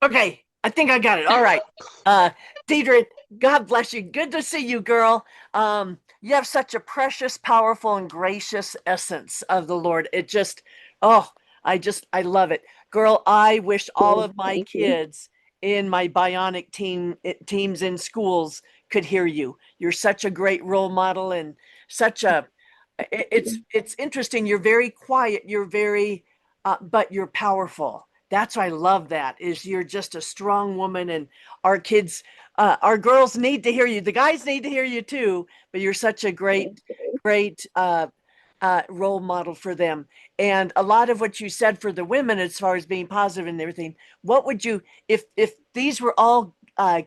Okay, I think I got it. All right. Deidre, God bless you. Good to see you, girl. You have such a precious, powerful, and gracious essence of the Lord. It just, oh, I love it. Girl, I wish all of my Thank you. kids in my bionic teams in schools could hear you. You're such a great role model and such a it's interesting. You're very quiet. You're very but you're powerful. That's why I love that is you're just a strong woman and our kids our girls need to hear you. The guys need to hear you too, but you're such a great role model for them. And a lot of what you said for the women as far as being positive and everything, what would you if these were all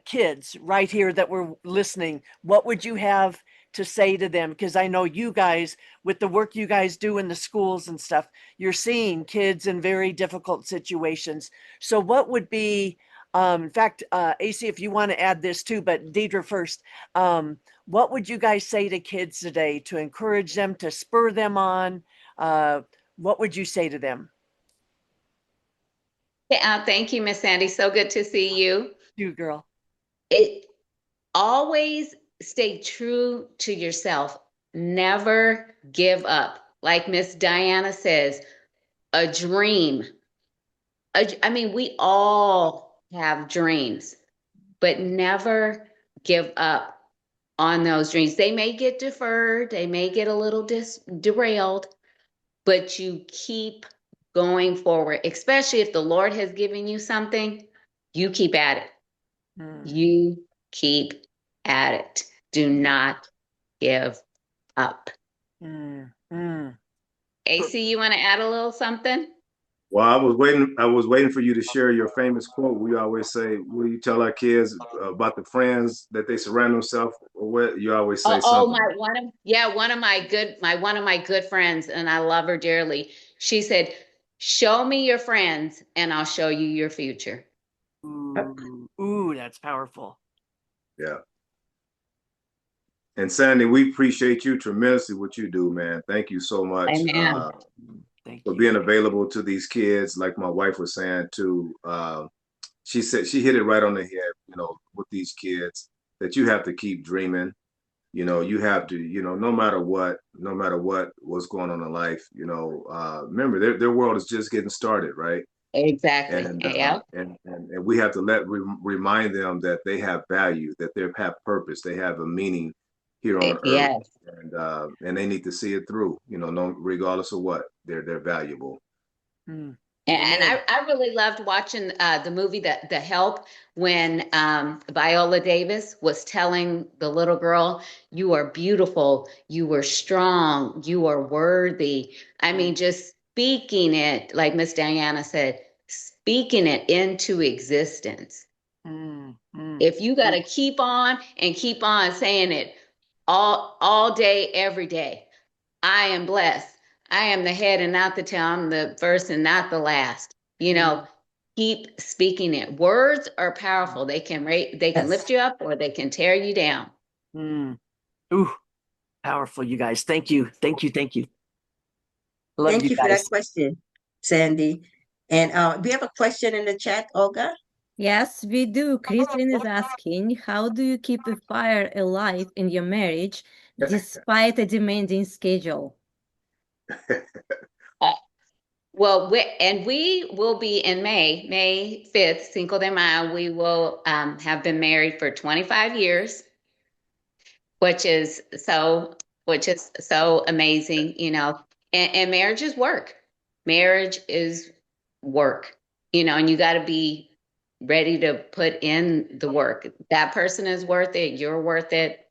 kids right here that were listening, what would you have to say to them? Because I know you guys, with the work you guys do in the schools and stuff, you're seeing kids in very difficult situations. So, what would be, in fact, AC, if you want to add this too, but Deidre first, what would you guys say to kids today to encourage them, to spur them on? What would you say to them? Yeah, thank you, Miss Sandy. So good to see you. You girl. It always stay true to yourself. Never give up. Like Miss Diana says, a dream. I mean, we all have dreams, but never give up on those dreams. They may get deferred, they may get a little derailed, but you keep going forward, especially if the Lord has given you something, you keep at it. You keep at it. Do not give up. AC, you want to add a little something? Well, I was waiting for you to share your famous quote. We always say, will you tell our kids about the friends that they surround themselves with? You always say Oh, something. one of my good friends, and I love her dearly. She said, "Show me your friends, and I'll show you your future." Ooh, that's powerful. Yeah. And Sandy, we appreciate you tremendously what you do, man. Thank you so much for being available to these kids. Like my wife was saying too, she said she hit it right on the head, with these kids that you have to keep dreaming. You have to, no matter what's going on in life, remember their world is just getting started, right? Exactly. And Yeah. and we have to remind them that they have value, that they have purpose, they have a meaning here on earth, Yes. and they need to see it through. No, regardless of what, they're valuable. And I really loved watching the movie The Help when Viola Davis was telling the little girl, "You are beautiful, you are strong, you are worthy." I mean, just speaking it, like Miss Diana said, speaking it into existence. If you got to keep on and keep on saying it all day, every day, I am blessed. I am the head and not the tail. I'm the first and not the last. Keep speaking it. Words are powerful. They can lift you up or they can tear you down. Ooh, powerful, you guys. Thank you. Thank you. Thank you. Love Thank you you for that guys. question, Sandy. And we have a question in the chat, Olga. Yes, we do. Christine is asking, how do you keep the fire alive in your marriage despite a demanding schedule? Well, we will be in May 5th, Cinco de Mayo. We will have been married for 25 years, which is so amazing, and marriage is work. Marriage is work, and you got to be ready to put in the work. That person is worth it. You're worth it.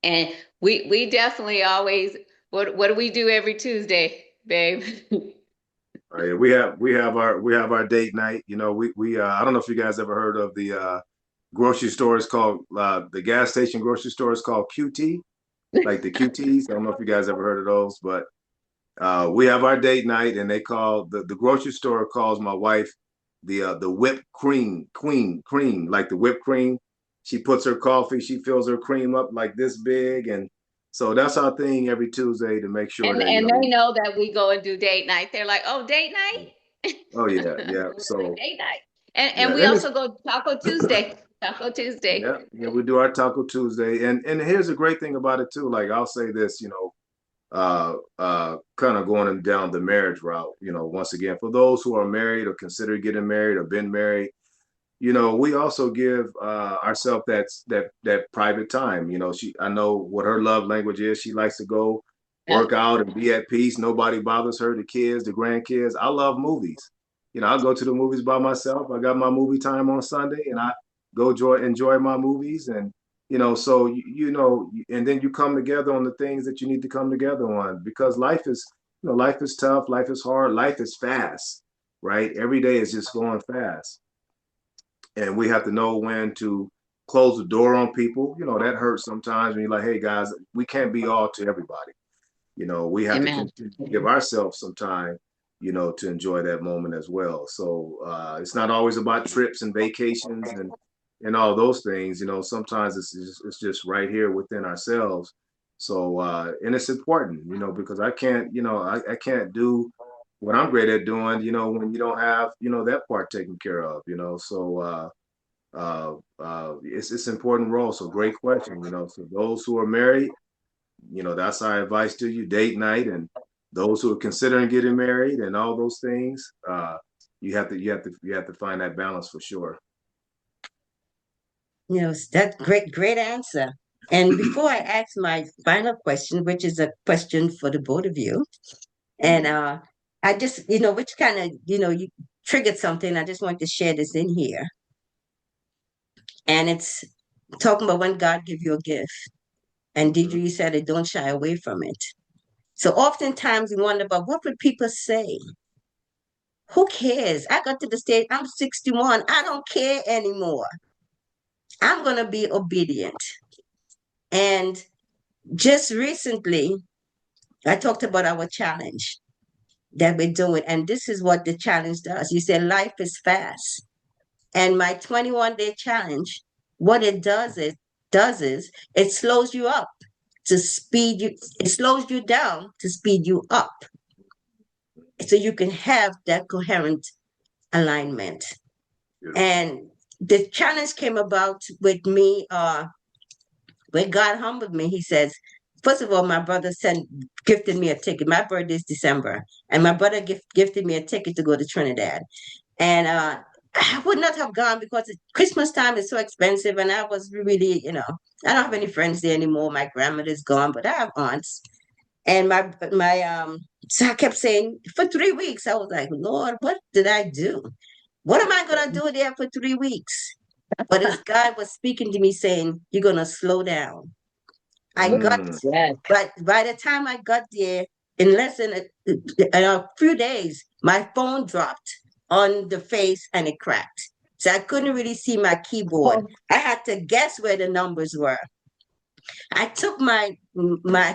And we definitely always, what do we do every Tuesday, babe? Yeah, we have our date night. You know, we I don't know if you guys ever heard of the grocery stores called the gas station grocery stores called QT, like the QTs. I don't know if you guys ever heard of those, but we have our date night, and they call the grocery store calls my wife the whipped cream, like the whipped cream. She puts her coffee, she fills her cream up like this big, and so that's our thing every Tuesday to make sure And that, you and know. they know that we go and do date night. They're like, oh, date night? Oh yeah, yeah. We're like, So date night. yeah, And we and it's also go Taco Tuesday. Taco Tuesday. yeah, yeah. We do our Taco Tuesday, and here's the great thing about it too. Like I'll say this, you know, kind of going down the marriage route. You know, once again, for those who are married or consider getting married or been married, you know, we also give ourselves that private time. You know, I know what her love language is. She likes to go Yep. work out and be at peace. Nobody bothers her, the kids, the grandkids. I love movies. You know, I go to the movies by myself. I got my movie time on Sunday, and I go enjoy my movies. And you know, so you know, and then you come together on the things that you need to come together on, because life is, you know, life is tough, life is hard, life is fast, right? Every day is just going fast, and we have to know when to close the door on people. You know, that hurts sometimes when you're like, hey guys, we can't be all to everybody. You know, we have to Amen. continue to give ourselves some time, you know, to enjoy that moment as well. So it's not always about trips and vacations and all those things. You know, sometimes it's just right here within ourselves. So and it's important, you know, because I can't, you know, I can't do what I'm great at doing, you know, when you don't have, you know, that part taken care of, you know. So it's important role. So great question, you know. So those who are married, you know, that's our advice to you: date night. And those who are considering getting married and all those things, you have to find that balance for sure. You know, that great answer. And before I ask my final question, which is a question for the both of you, and I just, you know, which kind of, you know, you triggered something. I just want to share this in here. And it's talking about when God give you a gift. And Deidre, you said it, don't shy away from it. So oftentimes we wonder about what would people say? Who cares? I got to the stage, I'm 61. I don't care anymore. I'm going to be obedient. And just recently, I talked about our challenge that we're doing. And this is what the challenge does. You said life is fast. And my 21-day challenge, what it does is it slows you up to speed you, it slows you down to speed you up. So you can have that coherent alignment. And the challenge came about with me when God humbled me. He says, first of all, my brother gifted me a ticket. My birthday is December, and my brother gifted me a ticket to go to Trinidad. And I would not have gone because Christmas time is so expensive, and I was really, you know, I don't have any friends there anymore. My grandmother's gone, but I have aunts. And so I kept saying for 3 weeks, I was like, Lord, what did I do? What am I gonna do there for 3 weeks? But as God was speaking to me, saying, you're gonna slow down. Yes. But by the time I got there, in less than a few days, my phone dropped on the face and it cracked. So I couldn't really see my keyboard. I had to guess where the numbers were. I took I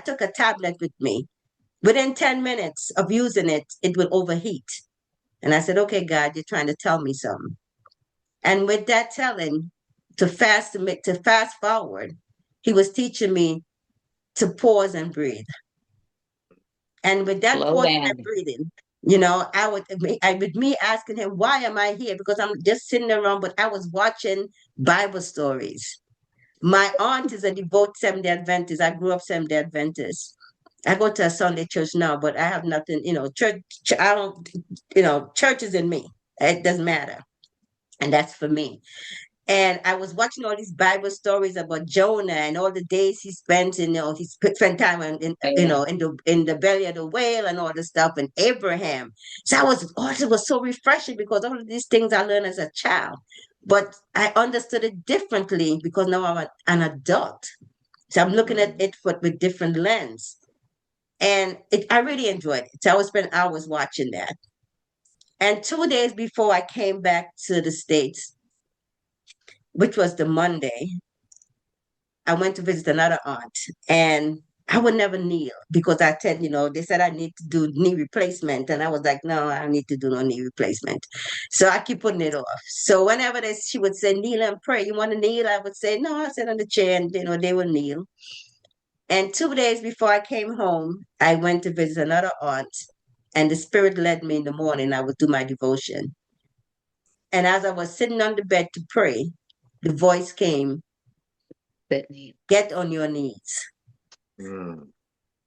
took a tablet with me. Within 10 minutes of using it, it would overheat. And I said, okay, God, you're trying to tell me something. And with that telling, to fast forward, he was teaching me to pause and breathe. And with that Slow pausing and down. breathing, you know, with me asking him, why am I here? Because I'm just sitting around, but I was watching Bible stories. My aunt is a devout Seventh-day Adventist. I grew up Seventh-day Adventist. I go to a Sunday church now, but I have nothing, you know, church, I don't, you know, church is in me. It doesn't matter. And that's for me. And I was watching all these Bible stories about Jonah and all the days he spent, you know, spent time you know, in the belly of the whale and all the stuff, and Abraham. So it was so refreshing because all of these things I learned as a child, but I understood it differently because now I'm an adult. So I'm looking at it with different lens. And I really enjoyed it. So I would spend hours watching that. And 2 days before I came back to the States, which was the Monday, I went to visit another aunt. And I would never kneel because I said, they said I need to do knee replacement. And I was like, no, I don't need to do no knee replacement. So I keep putting it off. So whenever she would say, kneel and pray, you want to kneel? I would say, no, I sit on the chair and, they would kneel. And 2 days before I came home, I went to visit another aunt, and the Spirit led me in the morning. I would do my devotion. And as I was sitting on the bed to pray, the voice came, get on your knees. Mm.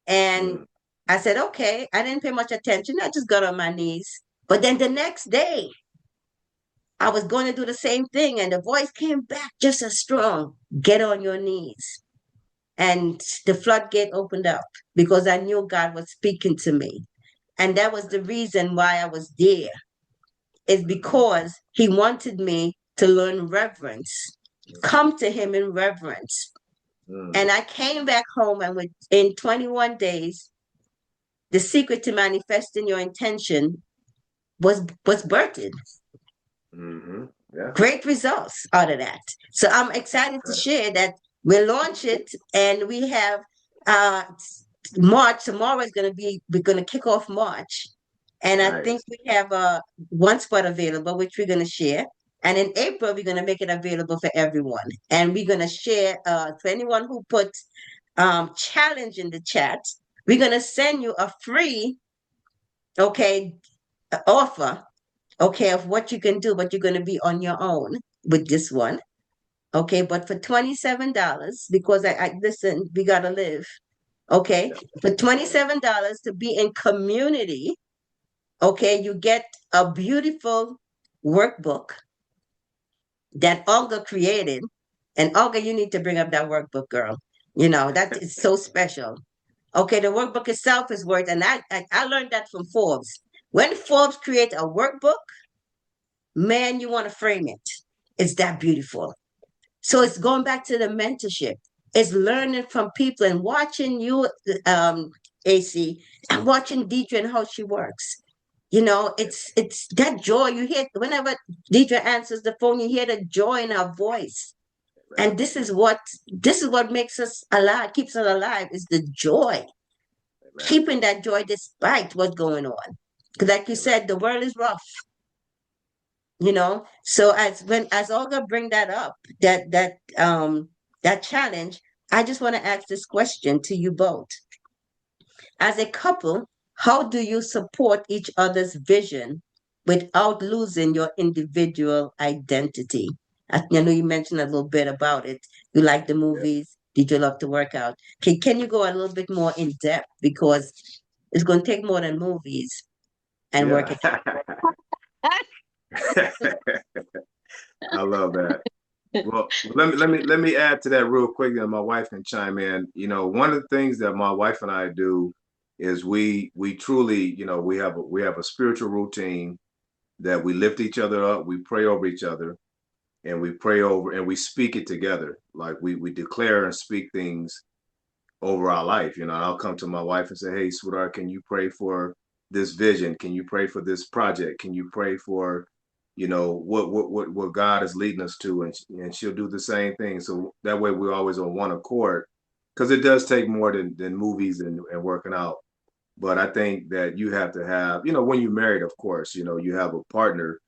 And I said, okay. I didn't pay much attention. I just got on my knees. But then the next day, I was going to do the same thing, and the voice came back just as strong, get on your knees. And the floodgate opened up because I knew God was speaking to me. And that was the reason why I was there, is because he wanted me to learn reverence, come to him in reverence. And I came back home, and within 21 days, the secret to manifesting your intention was birthed. Mm-hmm. Yeah. Great results out of that. So I'm excited to share that we'll launch it, and we have March. Tomorrow is going to be, we're going to kick off March. And I think we have one spot available, which we're going to share. And in April, we're going to make it available for everyone. And we're going to share for anyone who puts challenge in the chat. We're going to send you a free, offer, of what you can do, but you're going to be on your own with this one. Okay, but for $27, because I listen, we got to live. Okay, for $27 to be in community, you get a beautiful workbook that Olga created. And Olga, you need to bring up that workbook, girl. That is so special. Okay, the workbook itself is worth, and I learned that from Forbes. When Forbes create a workbook, man, you want to frame it. It's that beautiful. So it's going back to the mentorship. It's learning from people and watching you, AC, and watching Deidre and how she works. It's that joy you hear whenever Deidre answers the phone. You hear the joy in her voice, and this is what makes us alive, keeps us alive, is the joy, keeping that joy despite what's going on. Because, like you said, the world is rough. So as Olga bring that up, that challenge, I just want to ask this question to you both. As a couple, how do you support each other's vision without losing your individual identity? I know you mentioned a little bit about it. You like the movies. Did you love to work out? Can you go a little bit more in depth, because it's going to take more than movies and working out. I love that. Well, let me add to that real quick, and my wife can chime in. One of the things that my wife and I do is we truly, we have a spiritual routine that we lift each other up, we pray over each other, and we pray over and we speak it together. Like we declare and speak things over our life. I'll come to my wife and say, hey, sweetheart, can you pray for this vision? Can you pray for this project? Can you pray for, what God is leading us to? And she'll do the same thing. So that way we're always on one accord, because it does take more than movies and working out. But I think that you have to have, when you're married, of course, you have a partner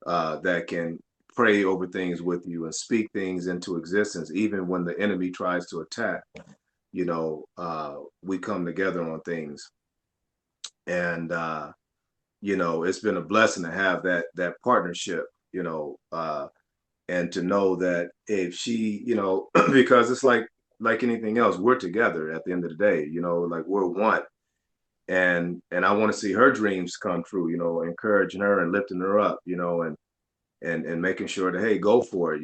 that can pray over things with you and speak things into existence, even when the enemy tries to attack. We come together on things, and it's been a blessing to have that partnership, and to know that if she, because it's like anything else, we're together at the end of the day, like we're one. And I want to see her dreams come true, encouraging her and lifting her up, and making sure that, hey, go for it,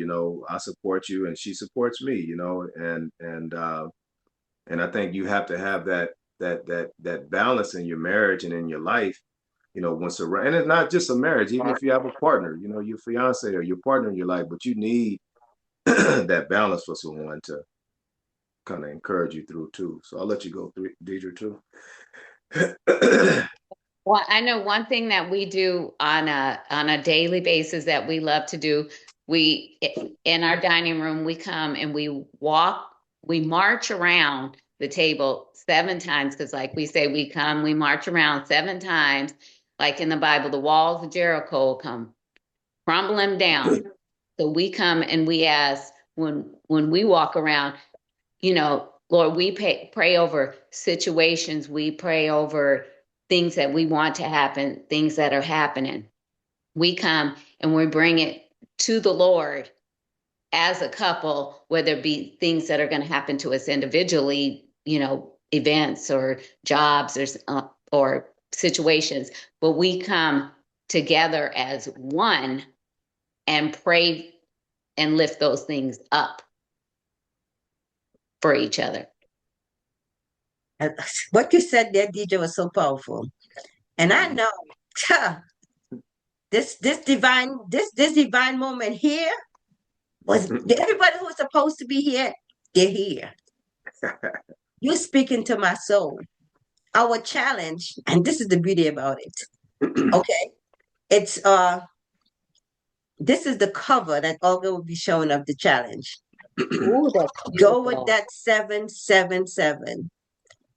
I support you and she supports me, and I think you have to have that balance in your marriage and in your life, and it's not just a marriage, even if you have a partner, your fiance or your partner in your life, but you need that balance for someone kind of encourage you through too. So I'll let you go through, Deidre, too. Well, I know one thing that we do on a daily basis that we love to do. We in our dining room, we come and we march around the table 7 times, because like we say, we march around 7 times, like in the Bible, the walls of Jericho will come crumbling down. So we come and we ask, when we walk around, Lord, we pray over situations, we pray over things that we want to happen, things that are happening. We come and we bring it to the Lord as a couple, whether it be things that are going to happen to us individually, events or jobs or situations, but we come together as one and pray and lift those things up for each other. What you said there, DJ, was so powerful. And I know this divine moment here was everybody who was supposed to be here, they're here. You're speaking to my soul. Our challenge, and this is the beauty about it. Okay. It's this is the cover that Olga will be showing of the challenge. Ooh, that's Go with beautiful. that 777.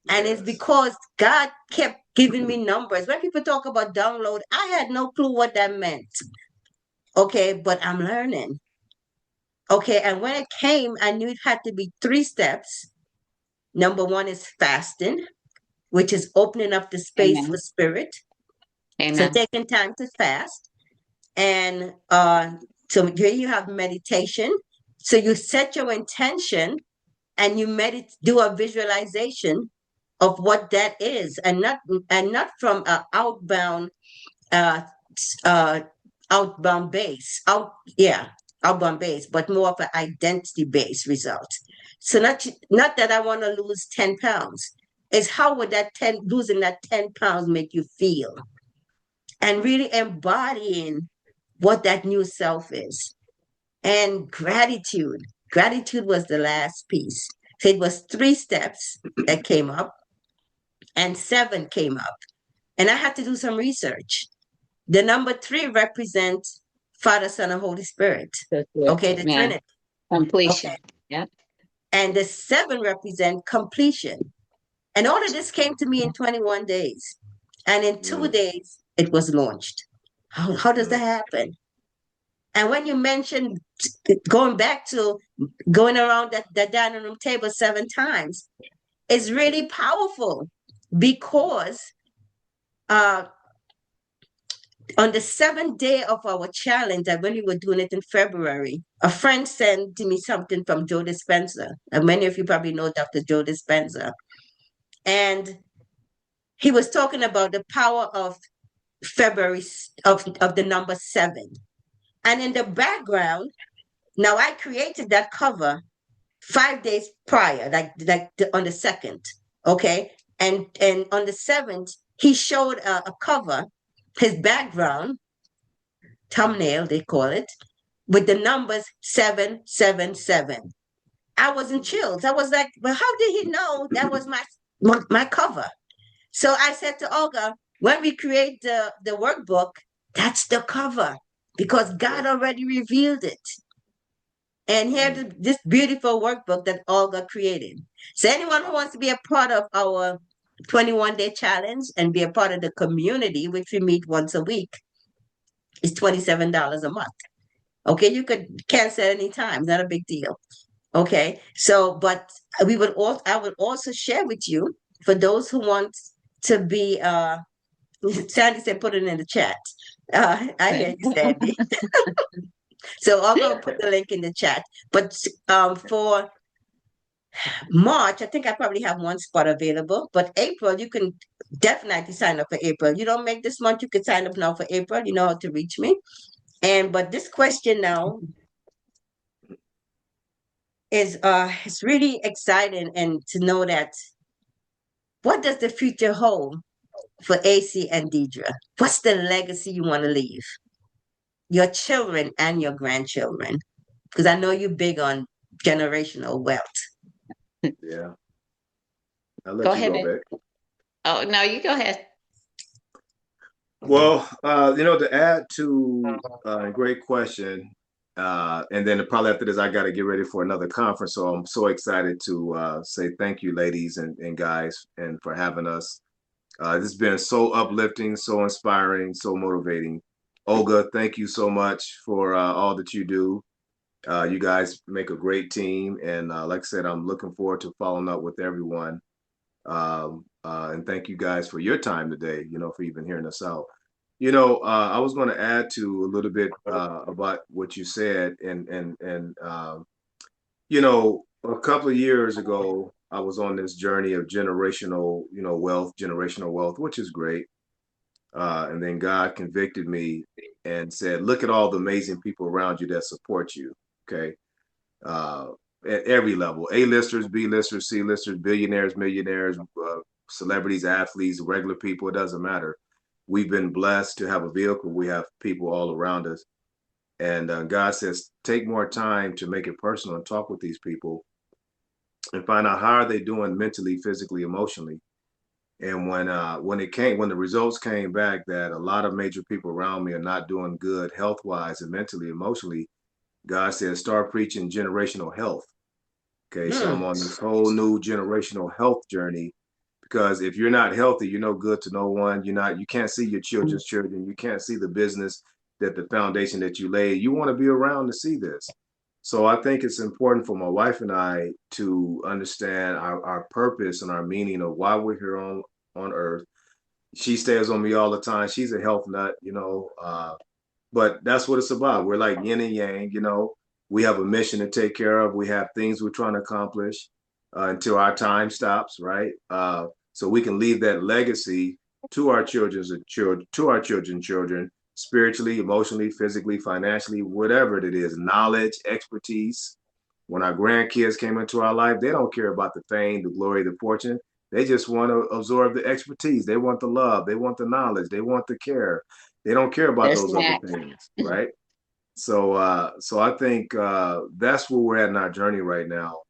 And it's because God kept giving me numbers. When people talk about download, I had no clue what that meant. Okay, but I'm learning. Okay, and when it came, I knew it had to be 3 steps. Number 1 is fasting, which is opening up the space Amen. for spirit. Amen. So taking time to fast. And so here you have meditation. So you set your intention and you do a visualization of what that is, and not from an outbound outbound base, outbound base, but more of an identity based result. So not that I want to lose 10 pounds. It's how would losing that 10 pounds make you feel? And really embodying what that new self is. And gratitude. Gratitude was the last piece. So it was 3 steps that came up, and 7 came up. And I had to do some research. The number 3 represents Father, Son, and Holy Spirit. Okay, the Trinity. Completion. Okay. Yeah. And the 7 represent completion. And all of this came to me in 21 days. And in 2 days, it was launched. How does that happen? And when you mentioned going back to going around that dining room table 7 times, it's really powerful, because on the 7th day of our challenge, that when we were doing it in February, a friend sent to me something from Joe Dispenza. And many of you probably know Dr. Joe Dispenza. And he was talking about the power of February, of the number 7. And in the background, now I created that cover 5 days prior, on the 2nd, okay? And on the 7th, he showed a cover, his background, thumbnail, they call it, with the numbers 777. I was in chills. I was like, well, how did he know that was my cover? So I said to Olga, when we create the workbook, that's the cover, because God already revealed it. And here's this beautiful workbook that Olga created. So anyone who wants to be a part of our 21-day challenge and be a part of the community, which we meet once a week, is $27 a month. Okay, you could cancel any time, not a big deal. Okay, so but I would also share with you, for those who want to be Sandy said put it in the chat. I hear you, Sandy. So I'm gonna put the link in the chat. But for March, I think I probably have 1 spot available. But April, you can definitely sign up for April. You don't make this month, you can sign up now for April. You know how to reach me. But this question now is it's really exciting, and to know that what does the future hold for AC and Deidre? What's the legacy you want to leave your children and your grandchildren? Because I know you're big on generational wealth. Yeah. I'll let Go you ahead. go, Beck. Oh, no, you go ahead. Well, to add to great question, and then probably after this, I got to get ready for another conference. So I'm so excited to say thank you, ladies and guys, and for having us. This has been so uplifting, so inspiring, so motivating. Olga, thank you so much for all that you do. You guys make a great team, and like I said, I'm looking forward to following up with everyone. And thank you guys for your time today, for even hearing us out. I was going to add to a little bit about what you said, a couple of years ago, I was on this journey of generational wealth, which is great. And then God convicted me and said, look at all the amazing people around you that support you. Okay. Uh, at every level, A-listers, B-listers, C-listers, billionaires, millionaires, celebrities, athletes, regular people, it doesn't matter. We've been blessed to have a vehicle. We have people all around us. And God says, take more time to make it personal and talk with these people and find out how are they doing mentally, physically, emotionally. And when the results came back that a lot of major people around me are not doing good health wise and mentally, emotionally, God said, start preaching generational health. Okay, so I'm on this whole new generational health journey because if you're not healthy, you're no good to no one. You can't see your children's children. You can't see the business that the foundation that you laid. You want to be around to see this. So I think it's important for my wife and I to understand our purpose and our meaning of why we're here on earth. She stays on me all the time. She's a health nut, but that's what it's about. We're like yin and yang. We have a mission to take care of. We have things we're trying to accomplish until our time stops, right? So we can leave that legacy to our children's children, spiritually, emotionally, physically, financially, whatever it is, knowledge, expertise. When our grandkids came into our life, they don't care about the fame, the glory, the fortune. They just want to absorb the expertise. They want the love. They want the knowledge. They want the care. They don't care about There's those other snacks. things, right? So I think that's where we're at in our journey right now,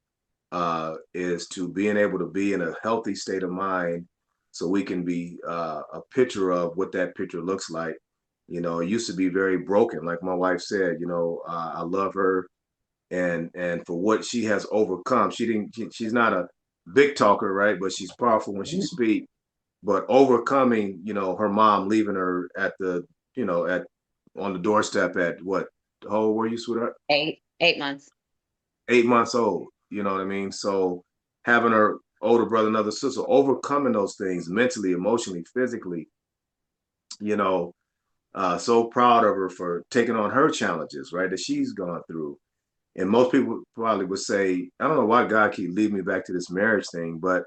is to being able to be in a healthy state of mind, so we can be a picture of what that picture looks like. It used to be very broken, like my wife said. I love her, and for what she has overcome. She's not a big talker, right? But she's powerful when she speaks. But overcoming, her mom leaving her at on the doorstep at what? How old were you, sweetheart? 8 months. 8 months old. You know what I mean? So having her older brother, another sister, overcoming those things mentally, emotionally, physically, you know, so proud of her for taking on her challenges, right? That she's gone through. And most people probably would say, I don't know why God keep leading me back to this marriage thing, but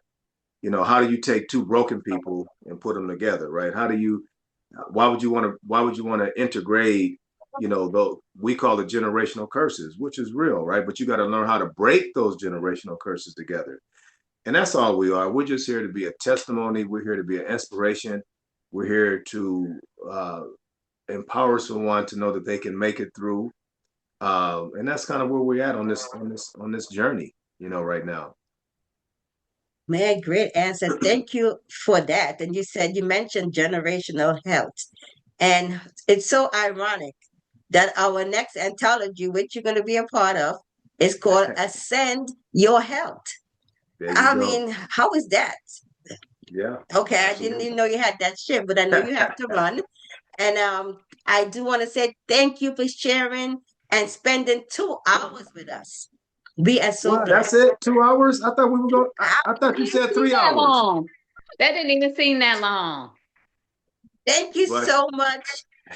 how do you take two broken people and put them together, right? Why would you want to integrate, though we call it generational curses, which is real, right? But you got to learn how to break those generational curses together. And that's all we are. We're just here to be a testimony. We're here to be an inspiration. We're here to empower someone to know that they can make it through. And that's kind of where we're at on this journey, right now. Man, great answer. Thank you for that. And you mentioned generational health. And it's so ironic that our next anthology, which you're going to be a part of, is called Ascend Your Health. I mean, how is that? Yeah. Okay, absolutely. I didn't even know you had that shift, but I know you have to run. And I do want to say thank you for sharing and spending 2 hours with us. We are so blessed. That's it? 2 hours? I thought we were going. I thought you said 3 hours. Long. That didn't even seem that long. Thank you so much.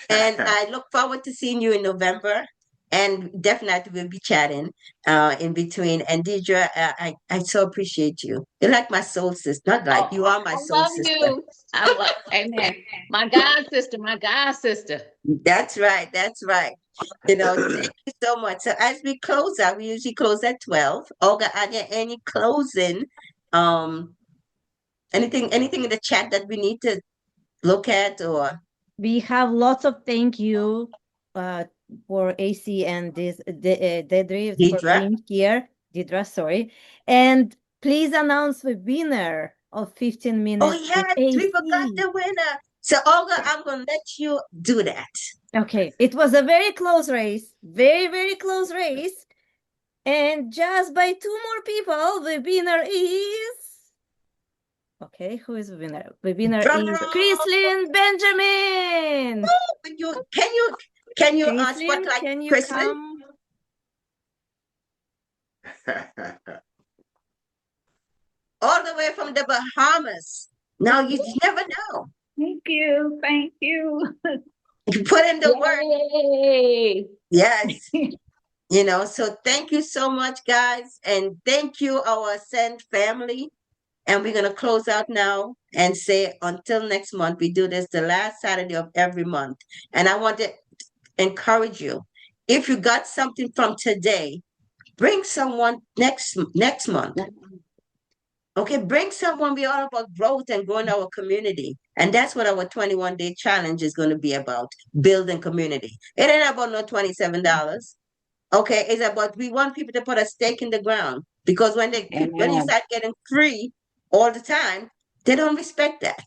And I look forward to seeing you in November. And definitely we'll be chatting in between. And Deidre, I so appreciate you. You're like my soul sister. Not like you are my soul sister. You. Amen. My God sister, my God sister. That's right. That's right. Thank you so much. So as we close out, we usually close at 12. Olga, are there any closing? Anything in the chat that we need to look at, or we have lots of thank you for AC and Deidre for being here. Deidre, sorry. And please announce the winner of 15 minutes. Oh, yes, we forgot the winner. So, Olga, I'm going to let you do that. Okay, it was a very close race, very, very close race. And just by 2 more people, the winner is... Okay, who is the winner? The winner is Chrislyn Benjamin. Oh, can you spotlight can you Chrislyn? come? All the way from the Bahamas. Now you never know. Thank you. Thank you. You put in the work. Yay! Yes. You know, so thank you so much, guys. And thank you, our Ascend family. And we're going to close out now and say until next month. We do this the last Saturday of every month. And I want to encourage you. If you got something from today, bring someone next month. Okay, bring someone. We're all about growth and growing our community. And that's what our 21-day challenge is going to be about, building community. It ain't about no $27. Okay, it's about we want people to put a stake in the ground because when you start getting free all the time, they don't respect that.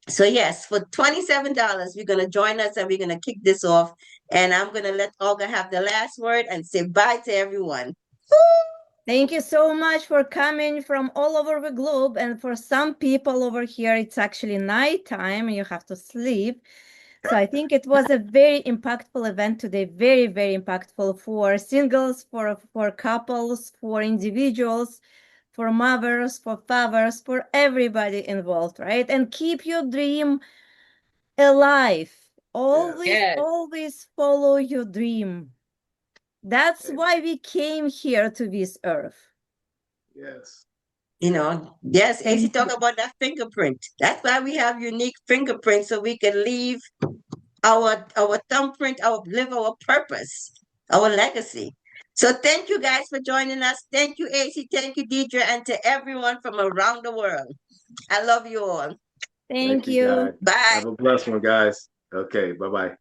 So yes, for $27, you're gonna join us and we're gonna kick this off. And I'm gonna let Olga have the last word and say bye to everyone. Thank you so much for coming from all over the globe. And for some people over here, it's actually nighttime and you have to sleep. So I think it was a very impactful event today, very, very impactful for singles, for couples, for individuals, for mothers, for fathers, for everybody involved, right? And keep your dream alive. Always follow your dream. That's why we came here to this earth. Yes. You know, yes, AC talk about that fingerprint. That's why we have unique fingerprints so we can leave our thumbprint, live our purpose, our legacy. So thank you guys for joining us. Thank you, AC. Thank you, Deidre, and to everyone from around the world. I love you all. Thank you. Guys. Bye. Have a blessed one, guys. Okay, bye-bye.